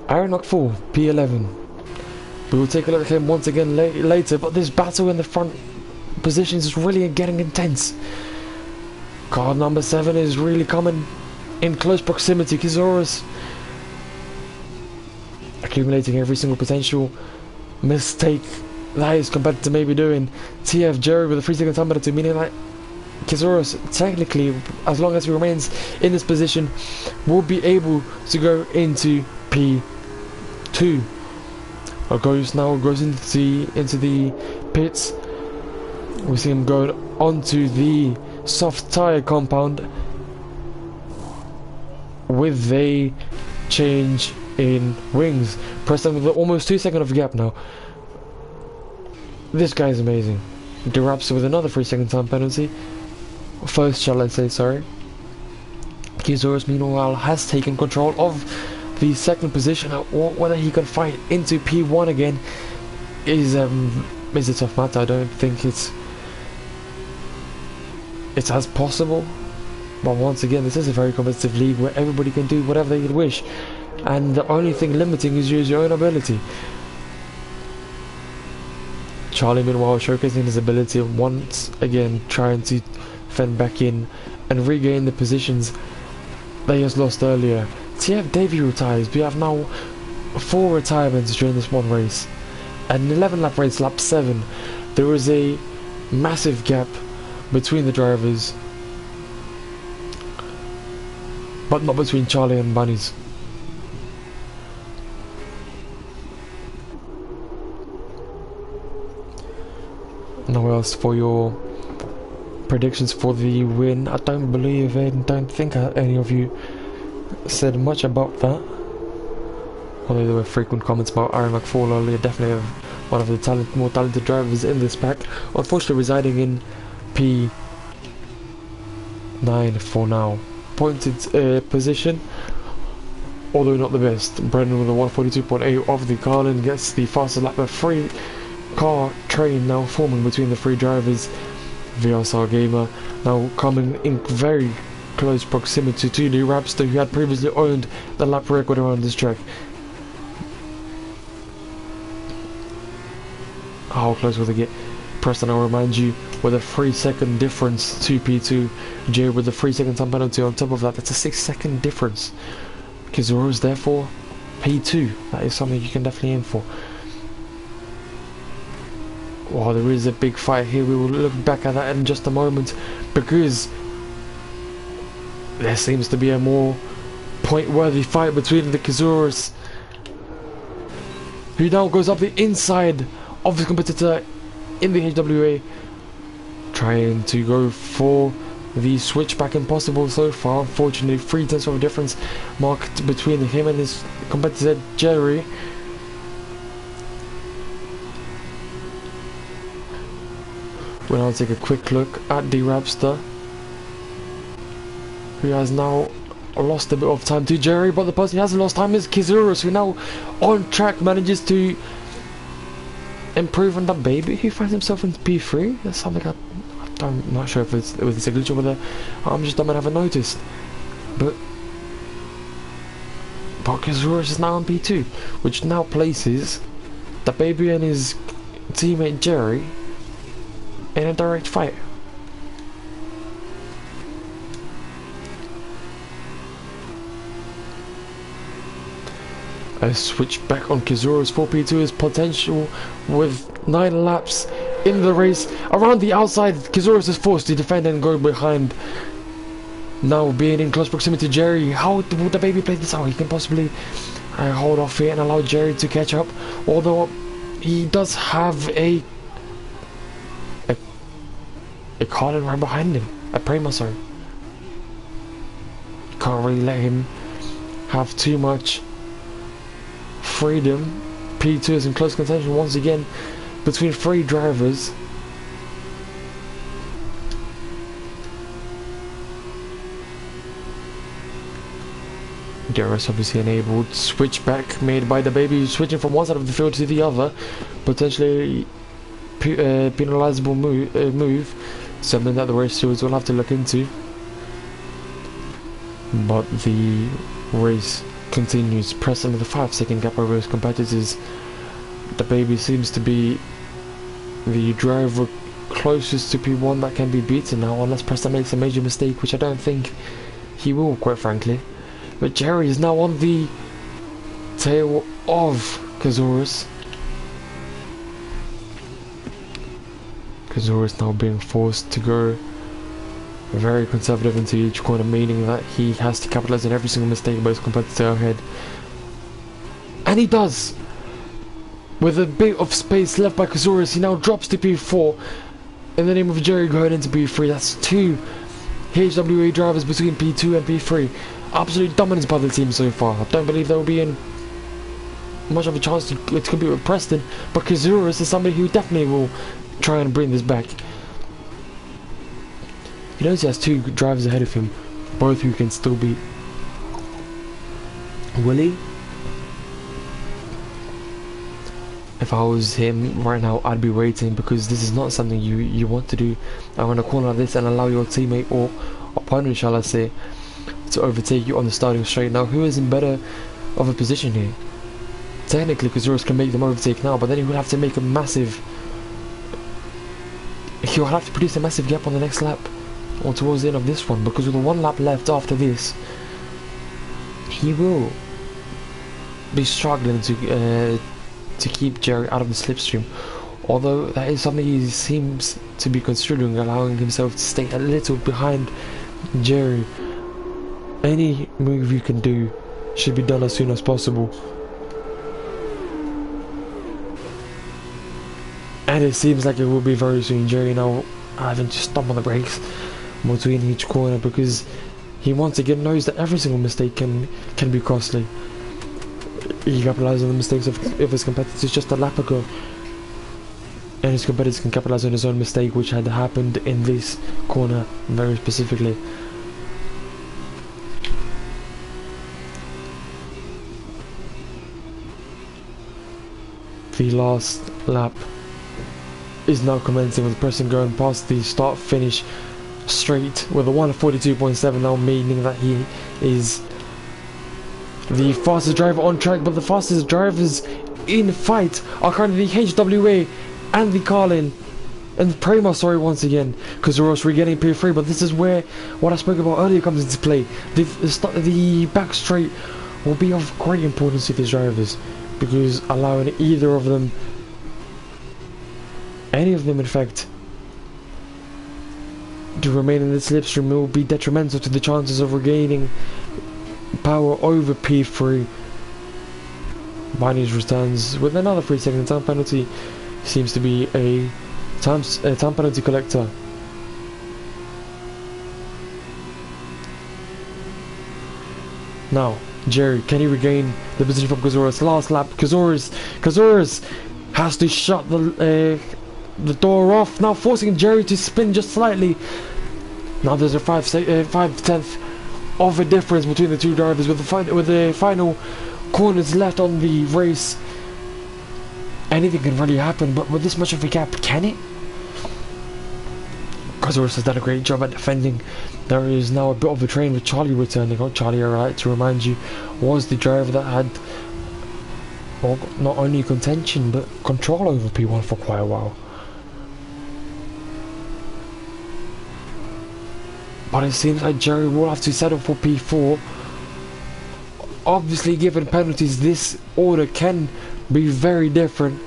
Aaron Knockfall, P11. We will take a look at him once again later, but this battle in the front positions is really getting intense. Car number 7 is really coming in close proximity. Kizoris accumulating every single potential mistake that his competitor may be doing. TF Jerry with a 3-second time penalty, meaning that Kizoris technically, as long as he remains in this position, will be able to go into P2. Ghost now goes into the pits. We see him going onto the soft tyre compound with a change in wings. Preston with almost 2 seconds of gap now. This guy is amazing. Derapster with another 3-second time penalty. First, shall I say, sorry. Kizoris meanwhile has taken control of the second position. Whether he can fight into P1 again is a tough matter. I don't think it's as possible, but once again this is a very competitive league where everybody can do whatever they wish, and the only thing limiting is your own ability. Charlie meanwhile showcasing his ability once again, trying to fend back in and regain the positions that he has lost earlier. TF Davey retires. We have now 4 retirements during this one race. An 11 lap race, lap 7, there is a massive gap between the drivers, but not between Charlie and Bunnies. Now else for your predictions for the win. I don't think any of you said much about that, although there were frequent comments about Aaron McFall earlier. Definitely one of the more talented drivers in this pack, unfortunately residing in P9 for now. Pointed position, although not the best. Brendan with a 142.8 of the Carlin gets the fastest lap. A 3-car train now forming between the 3 drivers. VRSR Gamer now coming in very close proximity to the Rapster, who had previously owned the lap record around this track. How close will they get? Preston, I'll remind you, with a 3-second difference to P2. Jay with a 3-second time penalty on top of that. That's a 6-second difference. Kizoris therefore P2. That is something you can definitely aim for. Wow, there is a big fight here. We will look back at that in just a moment, because there seems to be a more point-worthy fight between the Kizoris, who now goes up the inside of his competitor in the HWA, trying to go for the switchback. Impossible so far. Unfortunately, 3/10 of a difference marked between him and his competitor Jerry. We'll now take a quick look at the Rapster, who has now lost a bit of time to Jerry, but the person who hasn't lost time is Kizoris, who now on track manages to improve on that baby, who finds himself in P3. That's something I I'm not sure if it's a glitch or whether I'm just dumb and haven't noticed. But Kazurus is now on P2, which now places the baby and his teammate Jerry in a direct fight. A switch back on Kazurus for P2 is potential with 9 laps in the race. Around the outside, Kazurus is forced to defend and go behind. Now being in close proximity to Jerry, how would the baby play this out? He can possibly hold off here and allow Jerry to catch up, although he does have a Colin right behind him, a Prima, sorry. Can't really let him have too much freedom. P2 is in close contention once again between 3 drivers. DRS obviously enabled. Switchback made by the baby, switching from one side of the field to the other. Potentially penalizable move. Something that the race stewards will have to look into. But the race continues. Preston with a 5-second gap over his competitors. The baby seems to be the driver closest to P1 that can be beaten now, unless Preston makes a major mistake, which I don't think he will, quite frankly. But Jerry is now on the tail of Kazurus. Kazurus now being forced to go very conservative into each corner, meaning that he has to capitalize on every single mistake by his competitor ahead. And he does! With a bit of space left by Kazurus, he now drops to P4 in the name of Jerry going into P3. That's 2 HWA drivers between P2 and P3. Absolute dominance by the team so far. I don't believe there will be in much of a chance to compete with Preston, but Kazurus is somebody who definitely will try and bring this back. He knows he has 2 drivers ahead of him, both who can still beat. Will he? If I was him right now, I'd be waiting, because this is not something you want to do. I'm going to corner like this and allow your teammate, or opponent shall I say, to overtake you on the starting straight. Now, who is in better of a position here? Technically, Kazurus can make them overtake now, but then he will have to make a massive... He'll have to produce a massive gap on the next lap, or towards the end of this one, because with the 1 lap left after this, he will be struggling to keep Jerry out of the slipstream. Although that is something he seems to be considering, allowing himself to stay a little behind Jerry. Any move you can do should be done as soon as possible. And it seems like it will be very soon. Jerry now having to stomp on the brakes between each corner, because he once again knows that every single mistake can be costly. He capitalizes on the mistakes of his competitors just a lap ago, and his competitors can capitalize on his own mistake, which had happened in this corner very specifically. The last lap is now commencing, with Preston going past the start finish straight with a 1:42.7 now, meaning that he is the fastest driver on track. But the fastest drivers in fight are currently the HWA and the Carlin and Prima, sorry, once again, because we're also getting P3. But this is where what I spoke about earlier comes into play. The back straight will be of great importance to these drivers, because allowing either of them, any of them in fact, to remain in the slipstream will be detrimental to the chances of regaining power over P3. Biney's returns with another 3-second time penalty. Seems to be a time penalty collector. Now, Jerry, can he regain the position from Kazurus? Last lap, Kazurus has to shut the door off, now forcing Jerry to spin just slightly. Now there's a 5/10 of a difference between the 2 drivers, with the final corners left on the race. Anything can really happen, but with this much of a gap, can it? Kazorus has done a great job at defending. There is now a bit of a train with Charlie returning. Charlie, I like to remind you, was the driver that had, well, not only contention but control over P1 for quite a while. But it seems like Jerry will have to settle for P4. Obviously, given penalties, this order can be very different.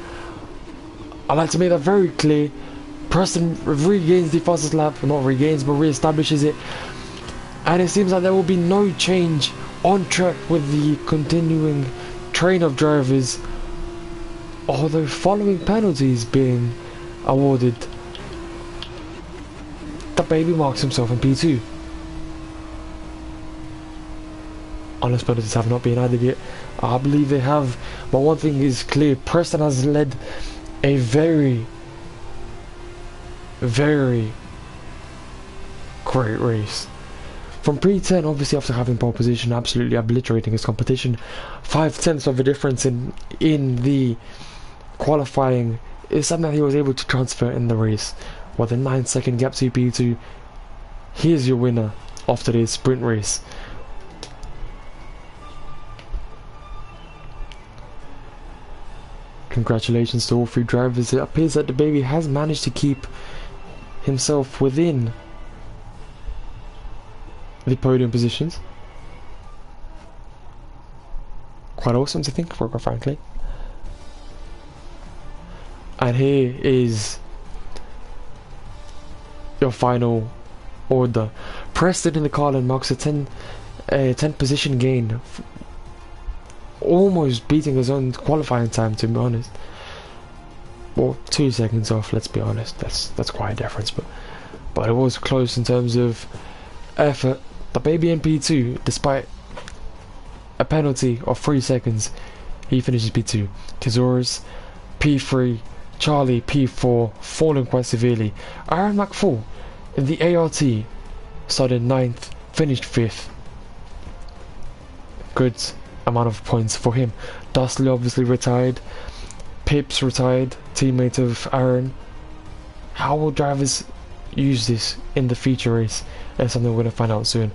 I like to make that very clear. Preston regains the fastest lap, not regains, but re-establishes it. And it seems like there will be no change on track with the continuing train of drivers, although following penalties being awarded. The baby marks himself in P2. Unless penalties have not been added yet. I believe they have, but one thing is clear: Preston has led a very great race. From P10, obviously after having pole position, absolutely obliterating his competition. 5/10 of a difference in the qualifying is something that he was able to transfer in the race. With a 9-second gap to P2, he is your winner of today's sprint race. Congratulations to all three drivers. It appears that the baby has managed to keep himself within the podium positions. Quite awesome to think, quite frankly. And here is your final order. Preston in the Carlin marks a 10 position gain, almost beating his own qualifying time, to be honest. Well, 2 seconds off, let's be honest. That's quite a difference, but it was close in terms of effort. The baby in P2, despite a penalty of 3 seconds, he finishes P2. Kazorus P3, Charlie P4, falling quite severely. Aaron McFall in the ART started 9th, finished 5th. Good amount of points for him. Dustley obviously retired. Pips retired, teammate of Aaron. How will drivers use this in the feature race? That's something we're going to find out soon.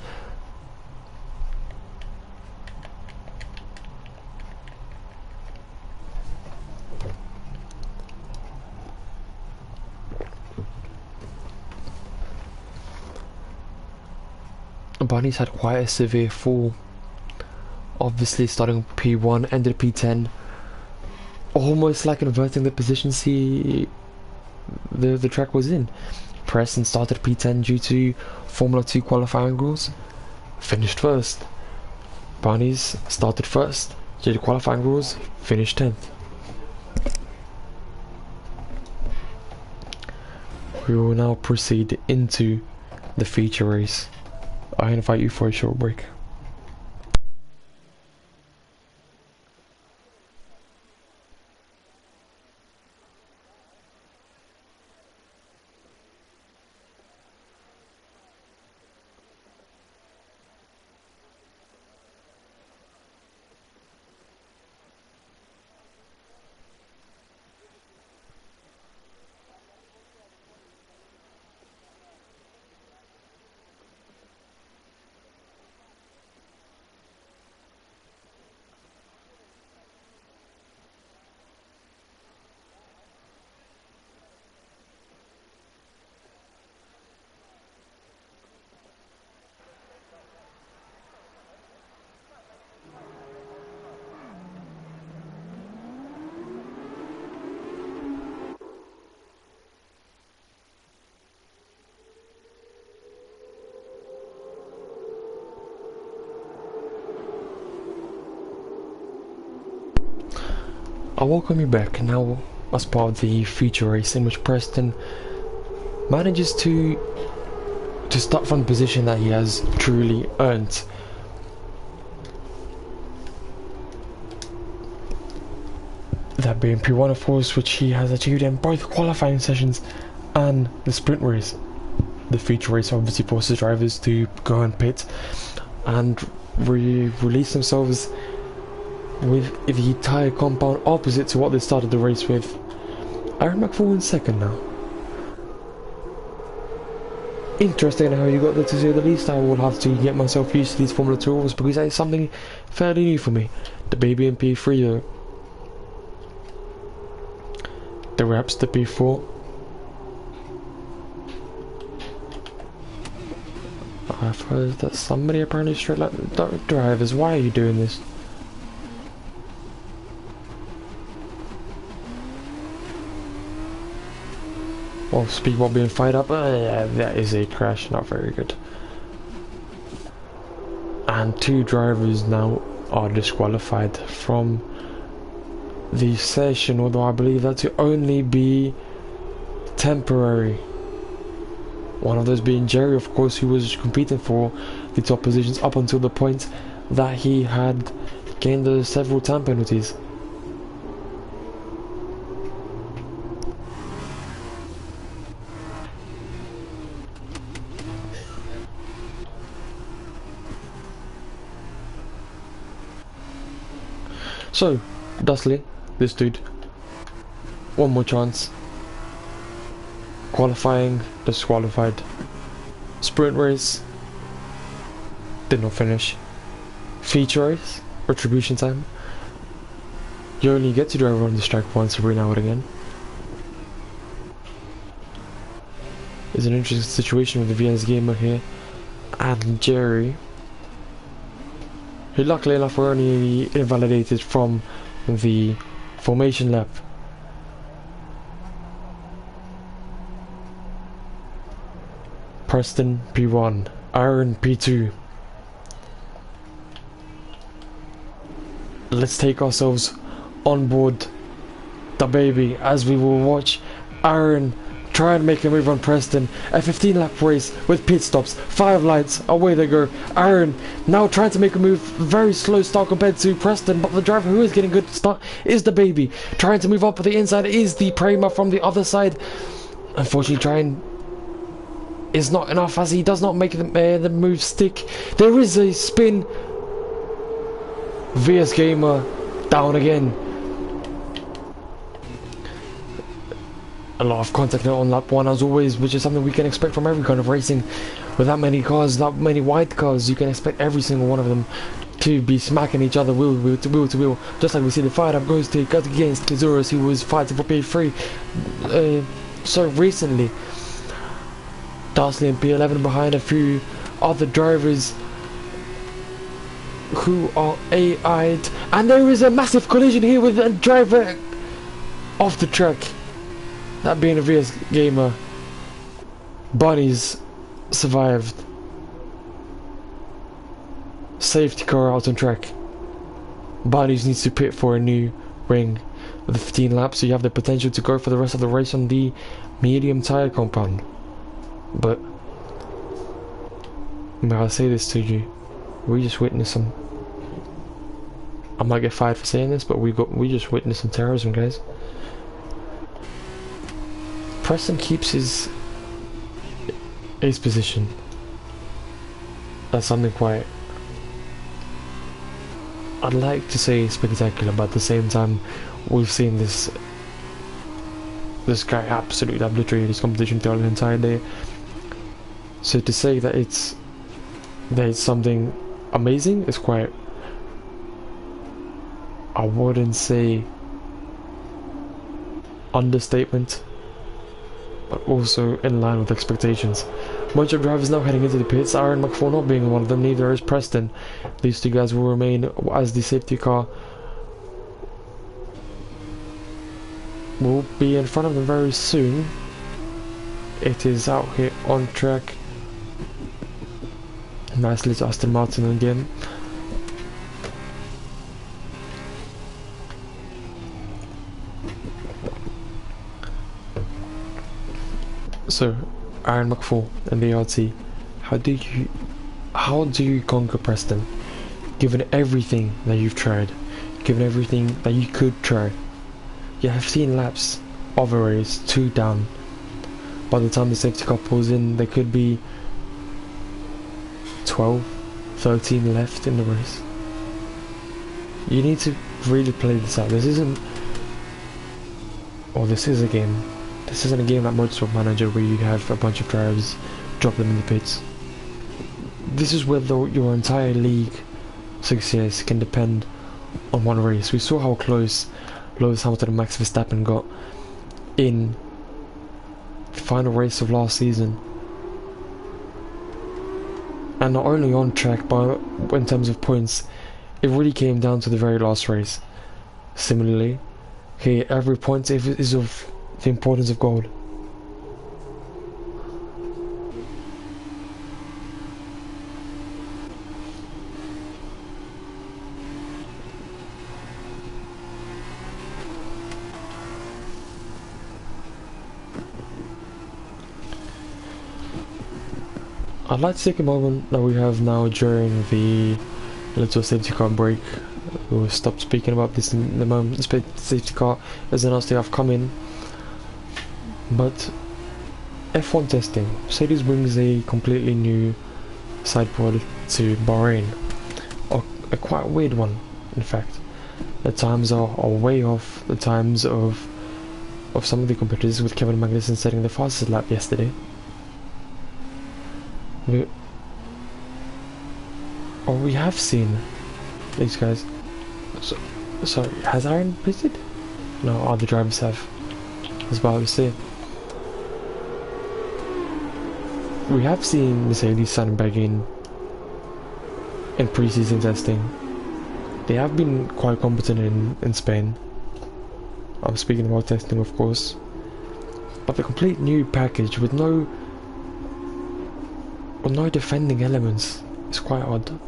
Bunny's had quite a severe fall. Obviously starting P1, ended P10. Almost like inverting the positions the track was in. Preston started P10 due to Formula 2 qualifying rules. Finished first. Bunny's started first due to qualifying rules. Finished 10th. We will now proceed into the feature race. I invite you for a short break. I welcome you back now as part of the feature race, in which Preston manages to start from the position that he has truly earned. That being P1, of course, which he has achieved in both qualifying sessions and the sprint race. The feature race obviously forces drivers to go and pit and release themselves with the tyre compound opposite to what they started the race with. Aaron McFall in second now. interesting how you got there, to say the least. I will have to get myself used to these Formula 2 rules because that is something fairly new for me. The baby in P3 though. The wraps to P4. I've heard that somebody apparently straight like drivers. Why are you doing this? Well, speak about being fired up. Yeah, that is a crash. Not very good. And 2 drivers now are disqualified from the session, although I believe that to only be temporary. One of those being Jerry, of course, who was competing for the top positions up until the point that he had gained several time penalties. So, Dustley, this dude, one more chance. Qualifying, disqualified. Sprint race, did not finish. Feature race, retribution time. You only get to drive on this track once every now and again. It's an interesting situation with the VS Gamer here and Jerry, who luckily enough were only invalidated from the formation lap. Preston P1, Aaron P2. Let's take ourselves on board the baby as we will watch Aaron try and make a move on Preston. A 15 lap race with pit stops, 5 lights, away they go. Aaron now trying to make a move, very slow start compared to Preston, but the driver who is getting good start is the baby. Trying to move up the inside is the Prema from the other side. Unfortunately trying is not enough as he does not make the move stick. There is a spin. VS Gamer down again. A lot of contact on lap 1 as always, which is something we can expect from every kind of racing. With that many cars, that many wide cars, you can expect every single one of them to be smacking each other wheel to wheel. Just like we see the fire up goes against Kazuras, who was fighting for P3 so recently. Darsley and P11 behind a few other drivers who are AI'd, and there is a massive collision here with a driver off the track, that being a VS Gamer. Bunnies survived. Safety car out on track. Bunnies needs to pit for a new ring with 15 laps, so you have the potential to go for the rest of the race on the medium tyre compound. But may I say this to you, we just witnessed some, I might get fired for saying this, but we just witnessed some terrorism, guys. Preston keeps his position. That's something quite, I'd like to say spectacular, but at the same time we've seen this guy absolutely obliterate his competition throughout the entire day. So to say that it's something amazing is quite, I wouldn't say understatement, but also in line with expectations. Bunch of drivers now heading into the pits, Aaron McFall not being one of them, neither is Preston. These 2 guys will remain as the safety car will be in front of them very soon. It is out here on track. Nicely to Aston Martin again. So, Aaron McFall and the RT, how do you conquer Preston? Given everything that you've tried, given everything that you could try. You have 15 laps of a race, 2 down. By the time the safety car pulls in, there could be 12, 13 left in the race. You need to really play this out. This isn't, or this is a game. This isn't a game like Motorsport Manager where you have a bunch of drivers drop them in the pits. This is where your entire league success can depend on one race. We saw how close Lewis Hamilton and Max Verstappen got in the final race of last season. And not only on track, but in terms of points, it really came down to the very last race. Similarly, here every point is of the importance of gold. I'd like to take a moment that we have now during the little safety car break. We'll stop speaking about this in the moment. The safety car is announced to have come in. But F1 testing. Mercedes brings a completely new sidepod to Bahrain. A quite weird one, in fact. The times are way off the times of some of the competitors, with Kevin Magnussen setting the fastest lap yesterday. We have seen these guys. Sorry, has Aaron pitted? No, other drivers have. I was about to say. We have seen Mercedes sandbagging in pre-season testing. They have been quite competent in Spain. I'm speaking about testing, of course. But the complete new package with no defending elements is quite odd.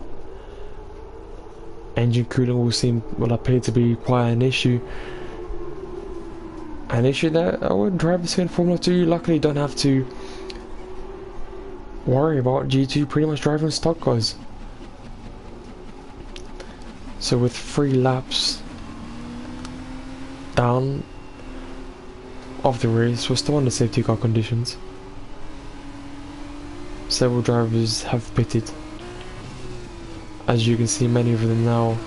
Engine cooling will appear to be quite an issue. An issue that our drivers in Formula 2 luckily don't have to worry about due to pretty much driving stock cars. So with 3 laps down of the race, we're still under safety car conditions. Several drivers have pitted. As you can see, many of them now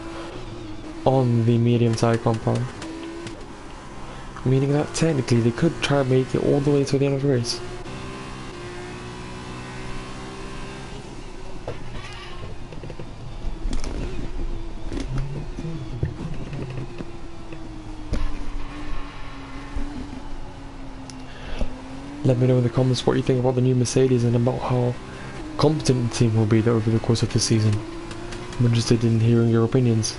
on the medium tyre compound. Meaning that technically they could try and make it all the way to the end of the race. Let me know in the comments what you think about the new Mercedes and about how competent the team will be over the course of the season. I'm interested in hearing your opinions.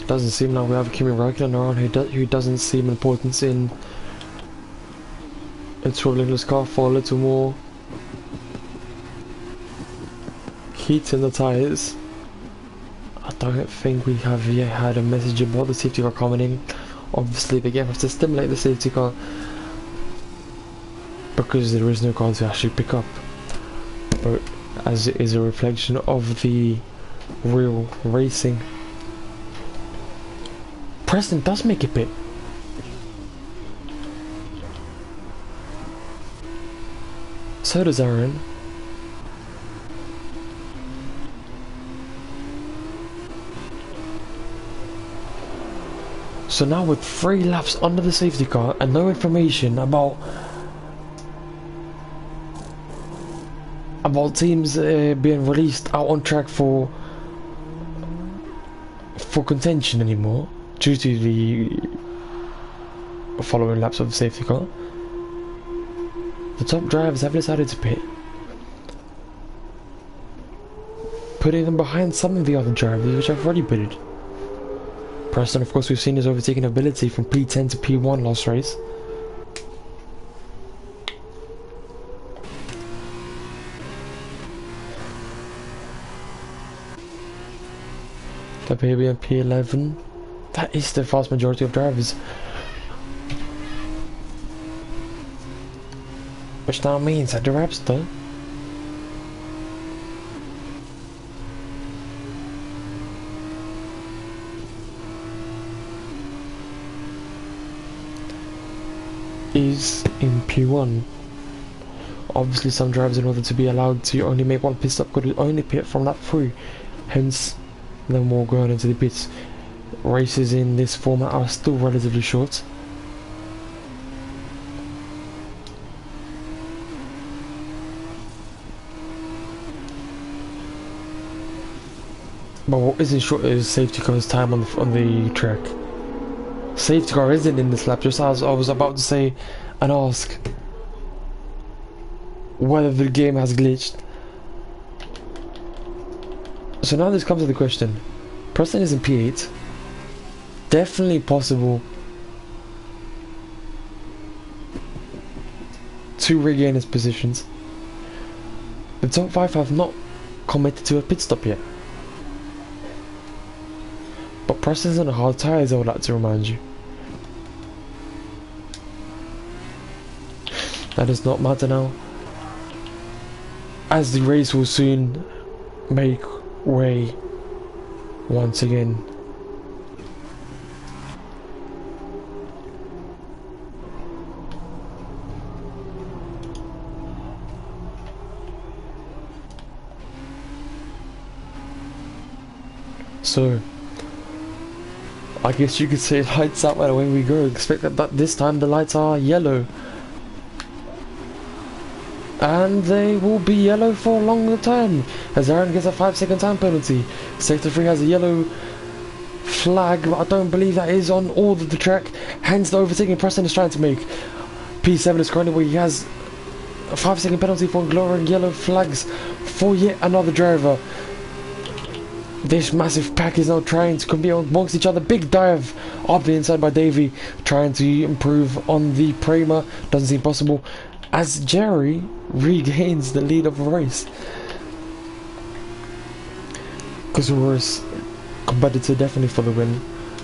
It doesn't seem like we have Kimi Räikkönen around who doesn't seem important in swapping his car for a little more heat in the tyres. I don't think we have yet had a message about the safety car coming in. Obviously the game has to stimulate the safety car because there is no car to actually pick up, but as it is a reflection of the real racing. Preston does make a pit. So does Aaron. So now with 3 laps under the safety car and no information about teams being released out on track for contention anymore due to the following laps of the safety car, the top drivers have decided to pit, putting them behind some of the other drivers which have already pitted. Preston, of course, we've seen his overtaking ability from P10 to P1 last race. The baby on P11. That is the vast majority of drivers. Which now means that the Rapster is in P1. Obviously some drivers, in order to be allowed to only make one pit stop, could only pit from lap 3, hence no more going into the pits. Races in this format are still relatively short. But what isn't short is safety car's time on the track. Safety car isn't in this lap, just as I was about to say and ask whether the game has glitched. So now this comes to the question. Preston is in P8. Definitely possible to regain his positions. The top 5 have not committed to a pit stop yet. But Preston's on hard tyres, I would like to remind you. That does not matter now, as the race will soon make way once again. So I guess you could say lights out and away we go. Expect that this time the lights are yellow. And they will be yellow for a longer time, as Aaron gets a 5-second time penalty. Sector 3 has a yellow flag, but I don't believe that is on all of the track. Hence the overtaking Preston is trying to make. P7 is currently where he has a 5-second penalty for glaring yellow flags for yet another driver. This massive pack is now trying to compete amongst each other. Big dive up the inside by Davey, trying to improve on the Prema. Doesn't seem possible, as Jerry regains the lead of the race. Kazura's competitor definitely for the win,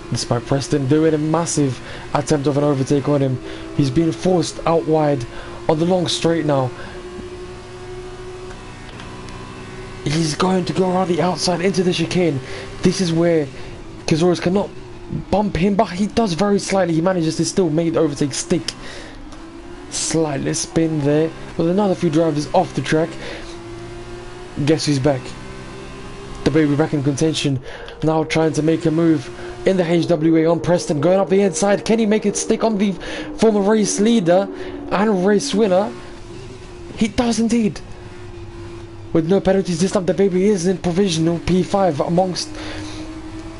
despite Preston doing a massive attempt of an overtake on him. He's being forced out wide on the long straight now. He's going to go around the outside into the chicane. This is where Kazura's cannot bump him, but he does very slightly. He manages to still make the overtake stick. Slightly spin there with another few drivers off the track. Guess who's back? The baby back in contention, now trying to make a move in the HWA on Preston, going up the inside. Can he make it stick on the former race leader and race winner? He does indeed. With no penalties this time, the baby is in provisional P5 amongst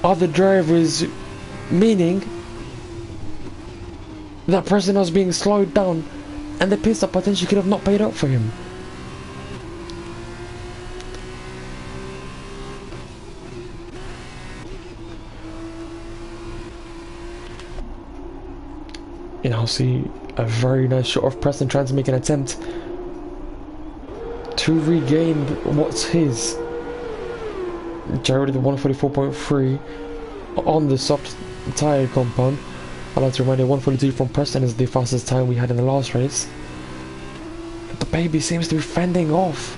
other drivers, meaning that Preston was being slowed down and the pit stop potentially could have not paid out for him. You now see a very nice shot of Preston trying to make an attempt to regain what's his. Jared at 144.3 on the soft tyre compound. I'd like to remind you, 142 from Preston is the fastest time we had in the last race. But the baby seems to be fending off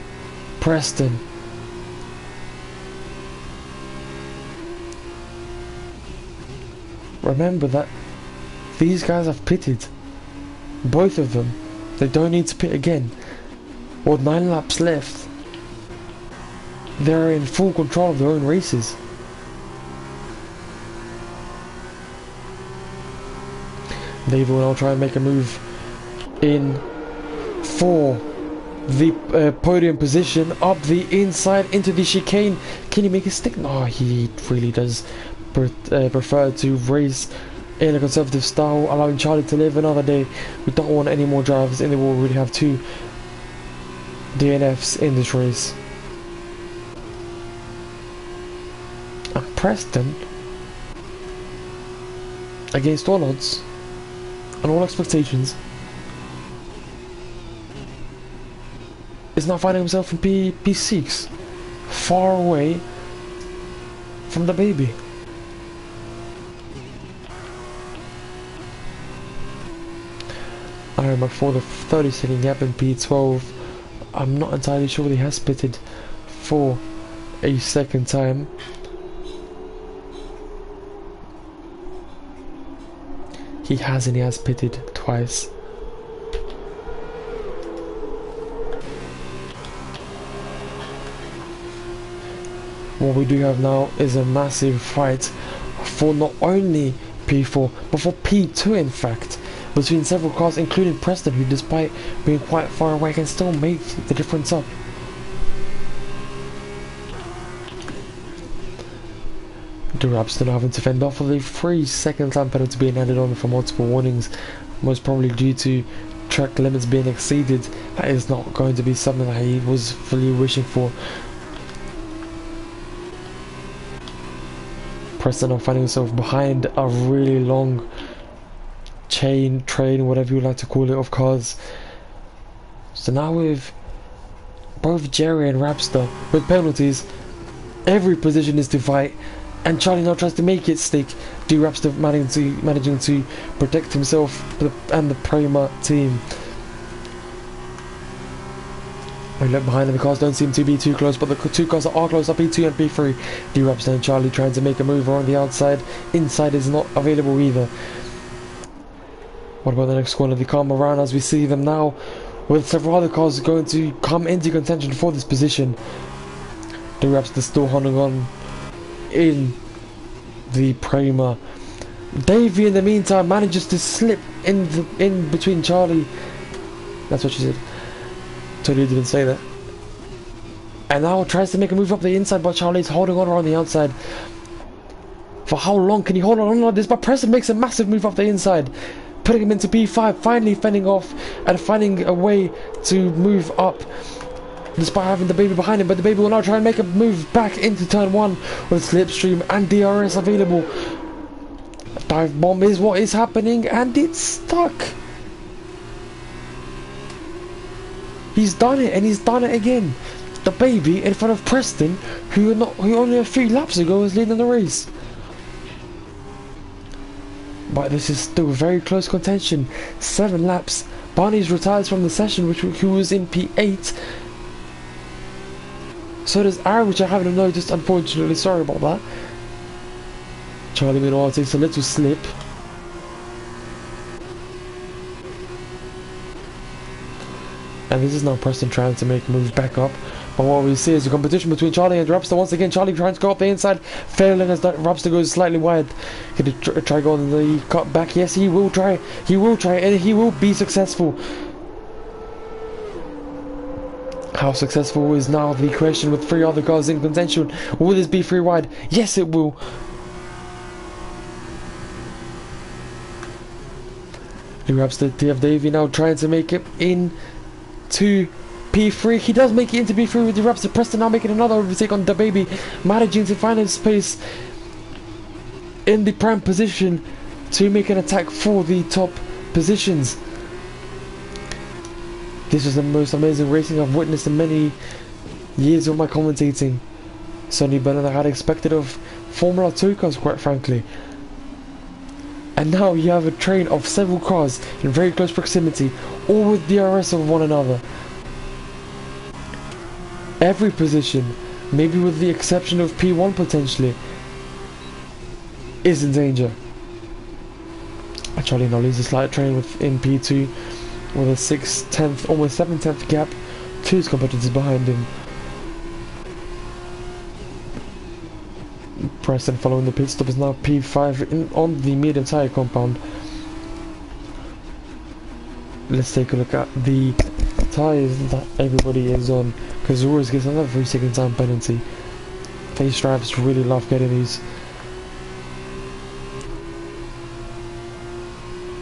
Preston. Remember that these guys have pitted. Both of them. They don't need to pit again. With 9 laps left, they're in full control of their own races. They will now try and make a move in for the podium position, up the inside into the chicane. Can he make a stick? No, he really does prefer to race in a conservative style, allowing Charlie to live another day. We don't want any more drivers in the wall. We already have 2 DNFs in this race. And Preston, against all odds and all expectations, is now finding himself in P6, far away from the baby. I remember for the 30-second gap in P12, I'm not entirely sure he has pitted for a second time. He has, and he has pitted twice What we do have now is a massive fight for not only P4 but for P2 in fact, between several cars including Preston, who despite being quite far away can still make the difference up. Durab still having to fend off with a 3-second time penalty being handed on for multiple warnings, most probably due to track limits being exceeded. That is not going to be something that he was fully wishing for. Preston are finding himself behind a really long train, whatever you like to call it, of cars. So now with both Jerry and Rapster with penalties, every position is to fight, and Charlie now tries to make it stick. Rapster managing to protect himself and the Prima team. We look behind and the cars don't seem to be too close, but the two cars that are close are P2 and P3. Rapster and Charlie trying to make a move around the outside. Inside is not available either. What about the next corner? They come around as we see them now, with several other cars going to come into contention for this position. Rapster still holding on in the Prima. Davey in the meantime manages to slip in between Charlie. That's what she said. Totally didn't say that. And now tries to make a move up the inside, but Charlie's holding on around the outside. For how long can he hold on like this? But Preston makes a massive move up the inside, putting him into P5, finally fending off and finding a way to move up, despite having the baby behind him. But the baby will now try and make a move back into turn 1 with Slipstream and DRS available. A dive bomb is what is happening, and it's stuck. He's done it, and he's done it again. The baby in front of Preston, who only a few laps ago was leading the race. But this is still very close contention. 7 laps. Barney's retires from the session, who was in P8. So does Aaron, which I haven't noticed, unfortunately. Sorry about that. Charlie meanwhile takes a little slip. And this is now Preston trying to make a move back up. But what we see is a competition between Charlie and Rapster. Once again, Charlie trying to go up the inside, failing as Rapster goes slightly wide. Can he try going the cut back? Yes, he will try. He will try, and he will be successful. How successful is now the question, with 3 other cars in contention. Will this be 3 wide? Yes, it will. Rapster, TF Davey now trying to make it in to P3. He does make it into P3 with the Raptor. Preston now making another overtake on the baby, managing to find his space in the prime position to make an attack for the top positions. This is the most amazing racing I've witnessed in many years of my commentating. Certainly better than I had expected of Formula 2 cars, quite frankly. And now you have a train of several cars in very close proximity, all with DRS of one another. Every position, maybe with the exception of P1 potentially, is in danger. Charlie now loses a slight train in P2 with a 6th, 10th, almost 7/10 gap. 2 competitors behind him. Preston, following the pit stop, is now P5 on the medium tyre compound. Let's take a look at the tyres that everybody is on, because Zores gets another 3-second time penalty. Face drivers really love getting these.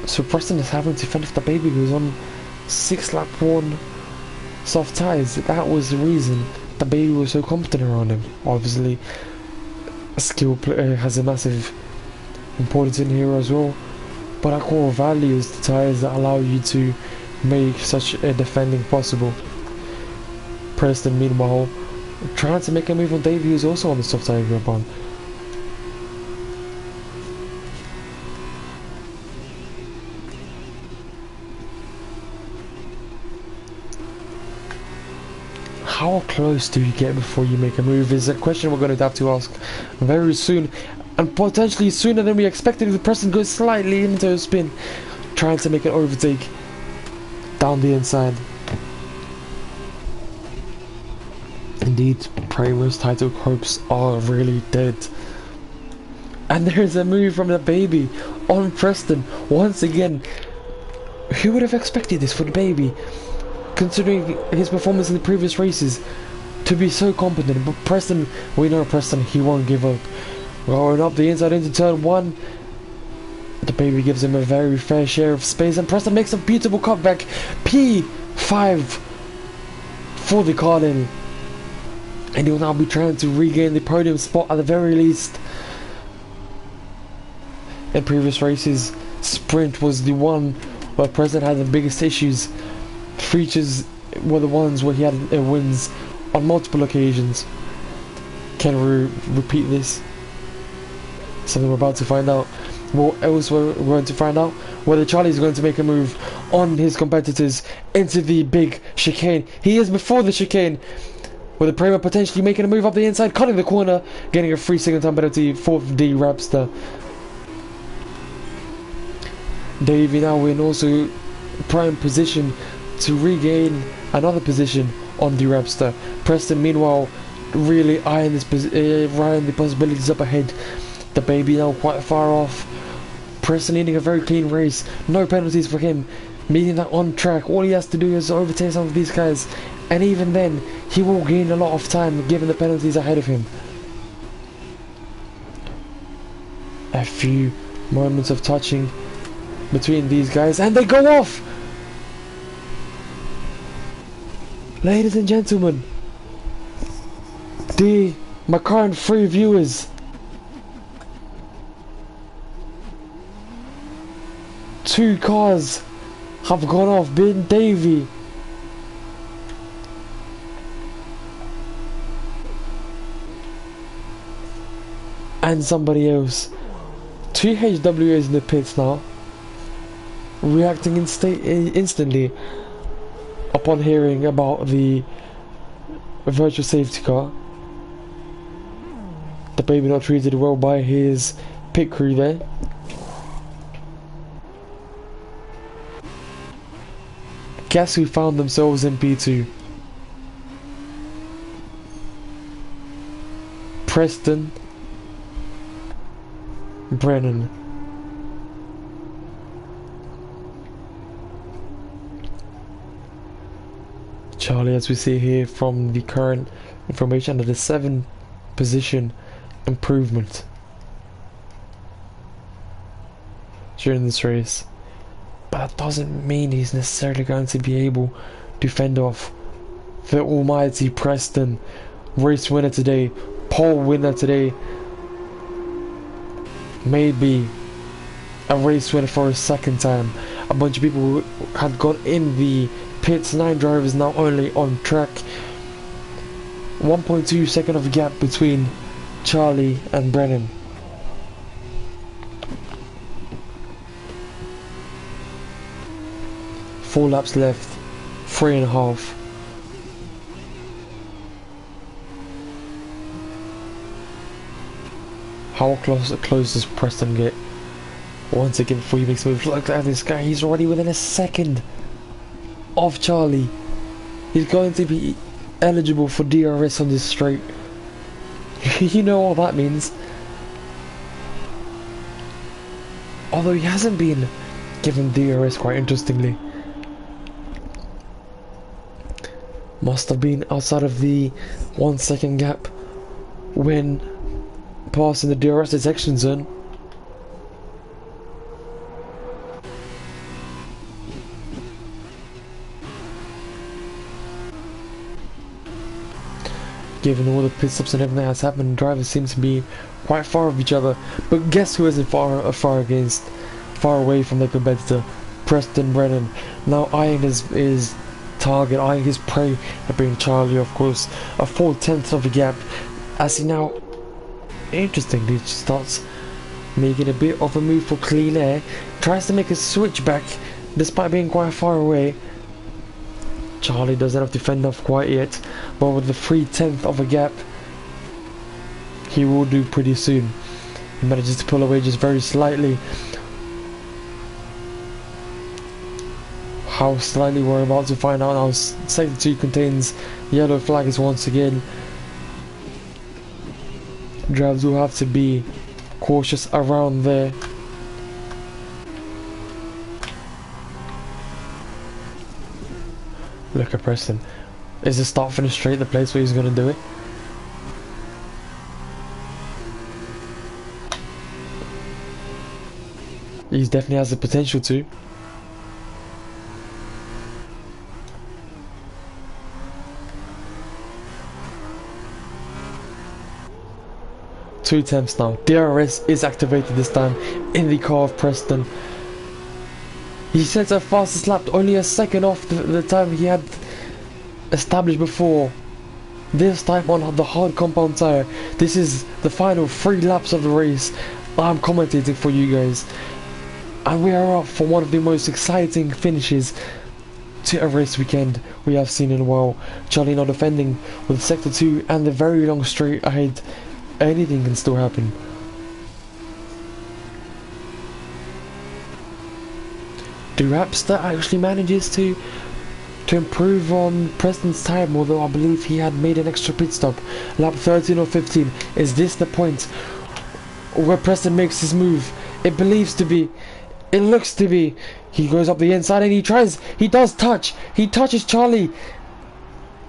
So Preston is having to fend off the baby, who's on 6 lap 1 soft tyres. That was the reason the baby was so competent around him. Obviously, skill has a massive importance in here as well, but our core value is the tyres that allow you to make such a defending possible. Preston meanwhile trying to make a move on Davey, who's also on the soft tyre compound. How close do you get before you make a move is a question we're going to have to ask very soon, and potentially sooner than we expected. The Preston goes slightly into a spin, trying to make an overtake down the inside. indeed, Primus title hopes are really dead. And there's a move from the baby on Preston. Once again, who would have expected this for the baby? Considering his performance in the previous races, to be so competent. But Preston, we know Preston, he won't give up. Rolling up the inside into turn 1. The baby gives him a very fair share of space, and Preston makes a beautiful cutback. P5 for the Carlin. And he will now be trying to regain the podium spot at the very least. In previous races, sprint was the one where Preston had the biggest issues. Features were the ones where he had wins on multiple occasions. Can we repeat this? Something we're about to find out. What else we're going to find out? Whether Charlie's going to make a move on his competitors into the big chicane. He is before the chicane, with the Prima potentially making a move up the inside, cutting the corner, getting a free second time penalty for the Rapster. Davey now in also prime position to regain another position on the Rapster. Preston meanwhile really eyeing the possibilities up ahead. The baby now quite far off. Preston leading a very clean race, no penalties for him, meaning that on track all he has to do is overtake some of these guys, and even then he will gain a lot of time given the penalties ahead of him. A few moments of touching between these guys, and they go off! Ladies and gentlemen, my current 3 viewers, 2 cars have gone off, being Davey and somebody else. 2 HWAs in the pits now, reacting instantly upon hearing about the virtual safety car. The baby not treated well by his pit crew there. Guess who found themselves in P2? Preston Brennan. Charlie, as we see here from the current information, under the 7 position improvement during this race. But that doesn't mean he's necessarily going to be able to fend off the almighty Preston. Race winner today, pole winner today, maybe a race winner for a second time. A bunch of people had gone in the pits, 9 drivers now only on track. 1.2 second of gap between Charlie and Brennan. Four laps left, 3.5. How close does Preston get? Once again, before he makes a move, look at this guy, he's already within a second of Charlie. He's going to be eligible for DRS on this straight. You know what that means. Although he hasn't been given DRS, quite interestingly. Must have been outside of the 1 second gap when passing the DRS detection zone. Given all the pit stops and everything that's happened, drivers seem to be quite far of each other. But guess who isn't far away from their competitor? Preston Brennan. Now eyeing his target, eyeing his prey, being Charlie, of course. A 4/10 of a gap, as he now, interestingly, starts making a bit of a move for clean air. Tries to make a switch back, despite being quite far away. Charlie doesn't have to fend off quite yet, but with the 3/10 of a gap, he will do pretty soon. He manages to pull away just very slightly. How slightly we're about to find out now. Sector 2 contains yellow flags once again. Drivers will have to be cautious around there. Look at Preston. Is the start finish straight the place where he's going to do it? He definitely has the potential to. Two attempts now. DRS is activated this time in the car of Preston. He sets a fastest lap, only a second off the time he had established before. This time on the hard compound tyre. This is the final 3 laps of the race. I'm commentating for you guys. And we are up for one of the most exciting finishes to a race weekend we have seen in a while. Charlie now defending with sector 2 and the very long straight ahead. Anything can still happen. Do Rapster actually manages to improve on Preston's time, although I believe he had made an extra pit stop. Lap 13 or 15. Is this the point where Preston makes his move? It believes to be. It looks to be. He goes up the inside and he tries. He does touch. He touches Charlie.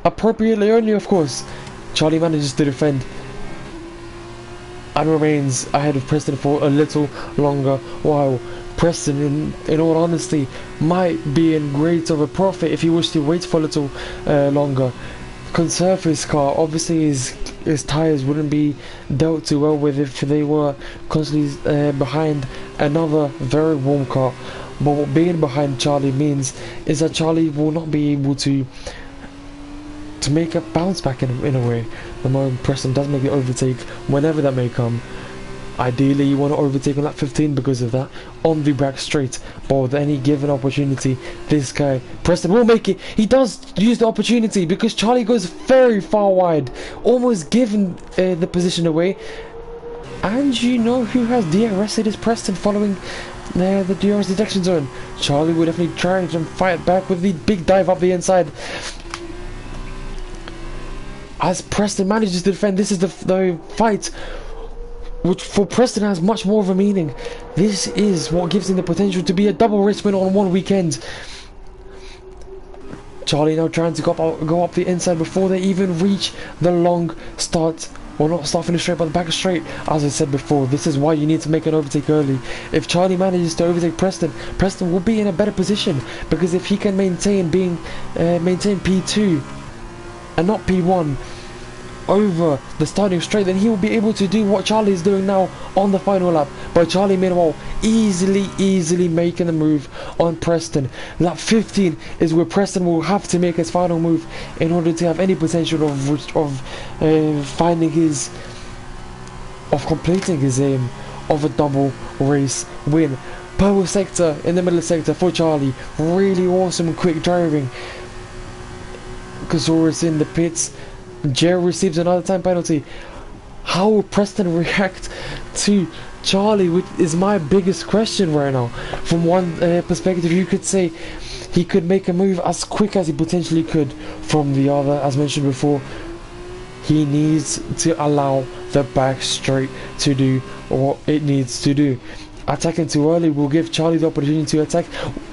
Appropriately only, of course. Charlie manages to defend and remains ahead of Preston for a little longer while. Preston, in all honesty, might be in great of a profit if he wished to wait for a little longer. Conserve his car. Obviously his tyres wouldn't be dealt too well with if they were constantly behind another very warm car. But what being behind Charlie means is that Charlie will not be able to make a bounce back in a way. The moment Preston does make the overtake, whenever that may come. Ideally you want to overtake on lap 15 because of that, on the back straight, but with any given opportunity, this guy, Preston, will make it. He does use the opportunity because Charlie goes very far wide, almost giving the position away. And you know who has DRS? It is Preston following the DRS detection zone. Charlie will definitely try and fight back with the big dive up the inside. As Preston manages to defend, this is the fight which for Preston has much more of a meaning. This is what gives him the potential to be a double race win on one weekend. Charlie now trying to go up the inside before they even reach the long start. Well, not start finish straight, but the back straight. As I said before, this is why you need to make an overtake early. If Charlie manages to overtake Preston, Preston will be in a better position, because if he can maintain P2 and not P1 over the starting straight, then he will be able to do what Charlie is doing now on the final lap. But Charlie meanwhile easily making the move on Preston. Lap 15 is where Preston will have to make his final move in order to have any potential of completing his aim of a double race win. Purple sector in the middle sector for Charlie. Really awesome quick driving. Kazoris in the pits. Jerry receives another time penalty. How will Preston react to Charlie, which is my biggest question right now. From one perspective, you could say he could make a move as quick as he potentially could. From the other, as mentioned before, he needs to allow the back straight to do what it needs to do. Attacking too early will give Charlie the opportunity to attack.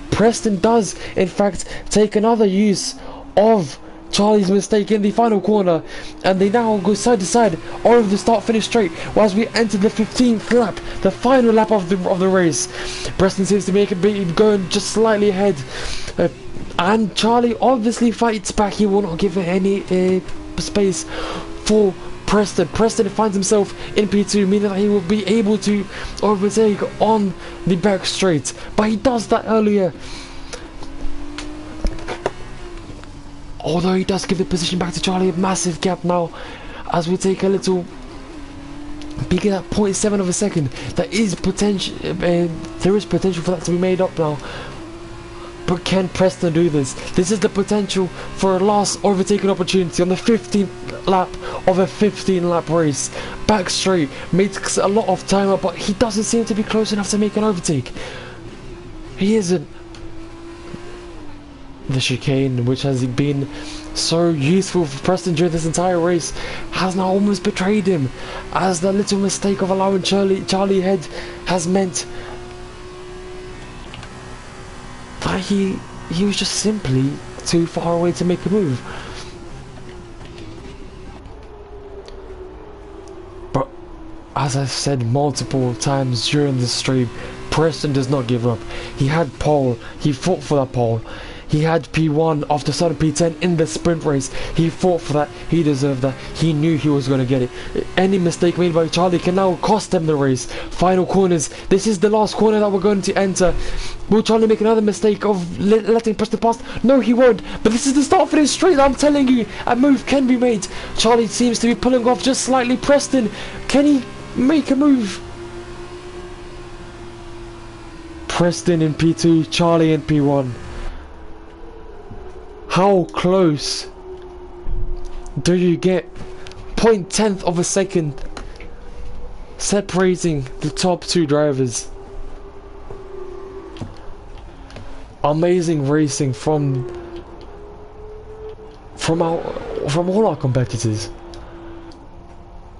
Preston does in fact take another use of Charlie's mistake in the final corner, and they now go side to side over the start finish straight whilst we enter the 15th lap, the final lap of the race. Preston seems to make it going just slightly ahead, and Charlie obviously fights back. He will not give it any space for Preston. Preston finds himself in P2, meaning that he will be able to overtake on the back straight, but he does that earlier. Although he does give the position back to Charlie, a massive gap now as we take a little peek at 0.7 of a second. There is potential for that to be made up now. But can Preston do this? This is the potential for a last overtaking opportunity on the 15th lap of a 15-lap race. Back straight, makes a lot of time up, but he doesn't seem to be close enough to make an overtake. He isn't. The chicane, which has been so useful for Preston during this entire race, has now almost betrayed him, as the little mistake of allowing Charlie ahead has meant that he was just simply too far away to make a move. But as I've said multiple times during this stream, Preston does not give up. He had pole, he fought for that pole. He had P1 after starting P10 in the sprint race. He fought for that. He deserved that. He knew he was going to get it. Any mistake made by Charlie can now cost him the race. Final corners. This is the last corner that we're going to enter. Will Charlie make another mistake of letting Preston pass? No, he won't. But this is the start for this straight. I'm telling you, a move can be made. Charlie seems to be pulling off just slightly. Preston, can he make a move? Preston in P2, Charlie in P1. How close do you get? 0.10 of a second separating the top two drivers. Amazing racing from all our competitors.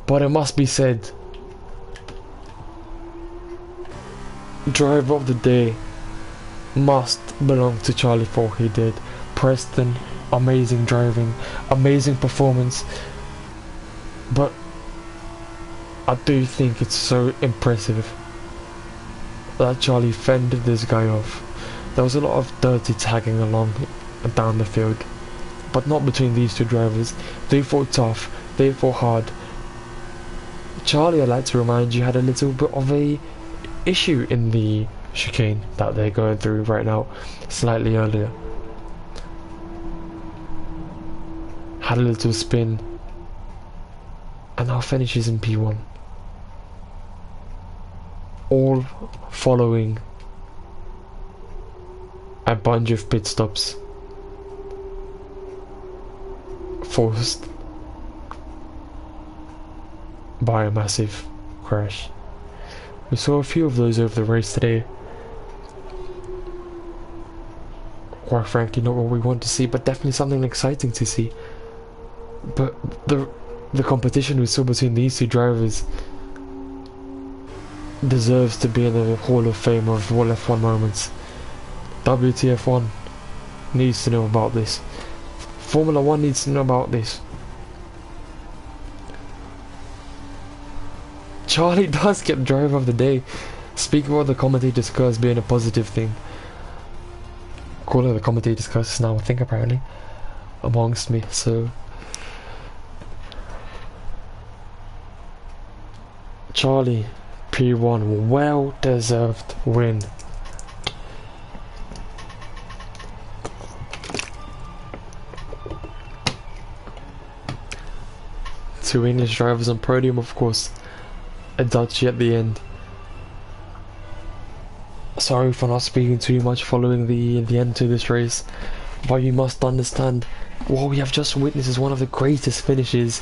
But it must be said, driver of the day must belong to Charlie for what he did. Preston, amazing driving, amazing performance, but I do think it's so impressive that Charlie fended this guy off. There was a lot of dirty tagging along and down the field, but not between these two drivers. They fought tough, they fought hard. Charlie, I'd like to remind you, had a little bit of a issue in the chicane that they're going through right now, slightly earlier. Had a little spin and now finishes in P1, all following a bunch of pit stops forced by a massive crash. We saw a few of those over the race today. Quite frankly, not what we want to see, but definitely something exciting to see. But the competition we saw between these two drivers deserves to be in the Hall of Fame of all F1 moments. WTF1 needs to know about this. Formula 1 needs to know about this. Charlie does get driver of the day. Speaking of what the commentators curse being a positive thing. Calling the commentators curses now, I think, apparently, amongst me, so... Charlie, P1, well-deserved win. Two English drivers on podium, of course. A Dutchie at the end. Sorry for not speaking too much following the end to this race, but you must understand what we have just witnessed is one of the greatest finishes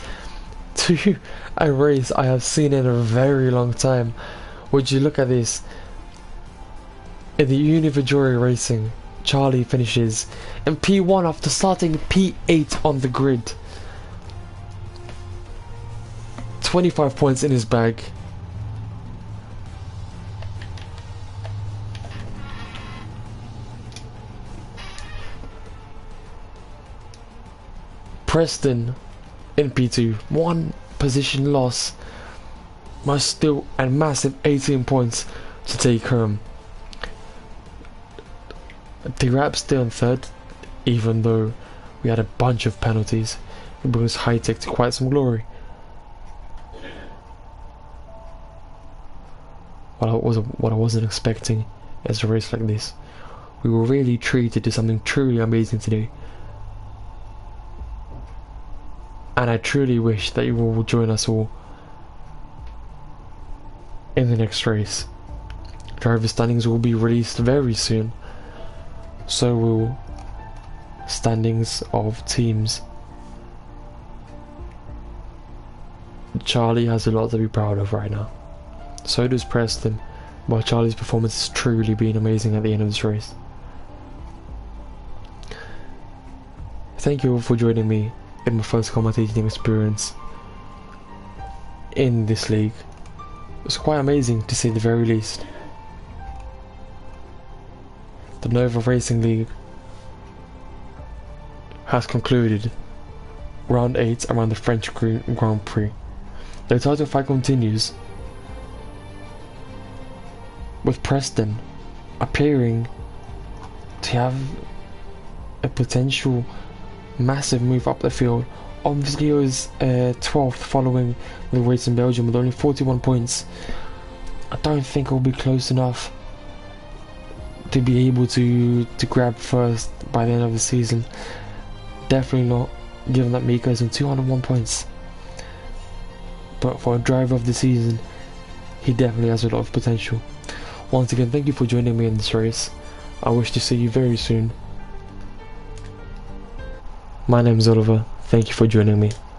to a race I have seen in a very long time. Would you look at this? In the Univijory racing, Charlie finishes in P1 after starting P8 on the grid. 25 points in his bag. Preston in P2, 1 position loss, but still a massive 18 points to take home. D-Rap still in third, even though we had a bunch of penalties. It brings High Tech to quite some glory. What I wasn't expecting is a race like this. We were really treated to something truly amazing today. And I truly wish that you all will join us all in the next race. Driver standings will be released very soon. So will standings of teams. Charlie has a lot to be proud of right now. So does Preston, while Charlie's performance has truly been amazing at the end of this race. thank you all for joining me in my first commentating experience in this league. It's quite amazing to say the very least. The Nova Racing League has concluded round 8 around the French Grand Prix. The title fight continues, with Preston appearing to have a potential massive move up the field. Obviously it was 12th following the race in Belgium with only 41 points. I don't think it will be close enough to be able to grab first by the end of the season. Definitely not, given that Mika is on 201 points. But for a driver of the season, he definitely has a lot of potential. Once again, thank you for joining me in this race. I wish to see you very soon. My name's Oliver. Thank you for joining me.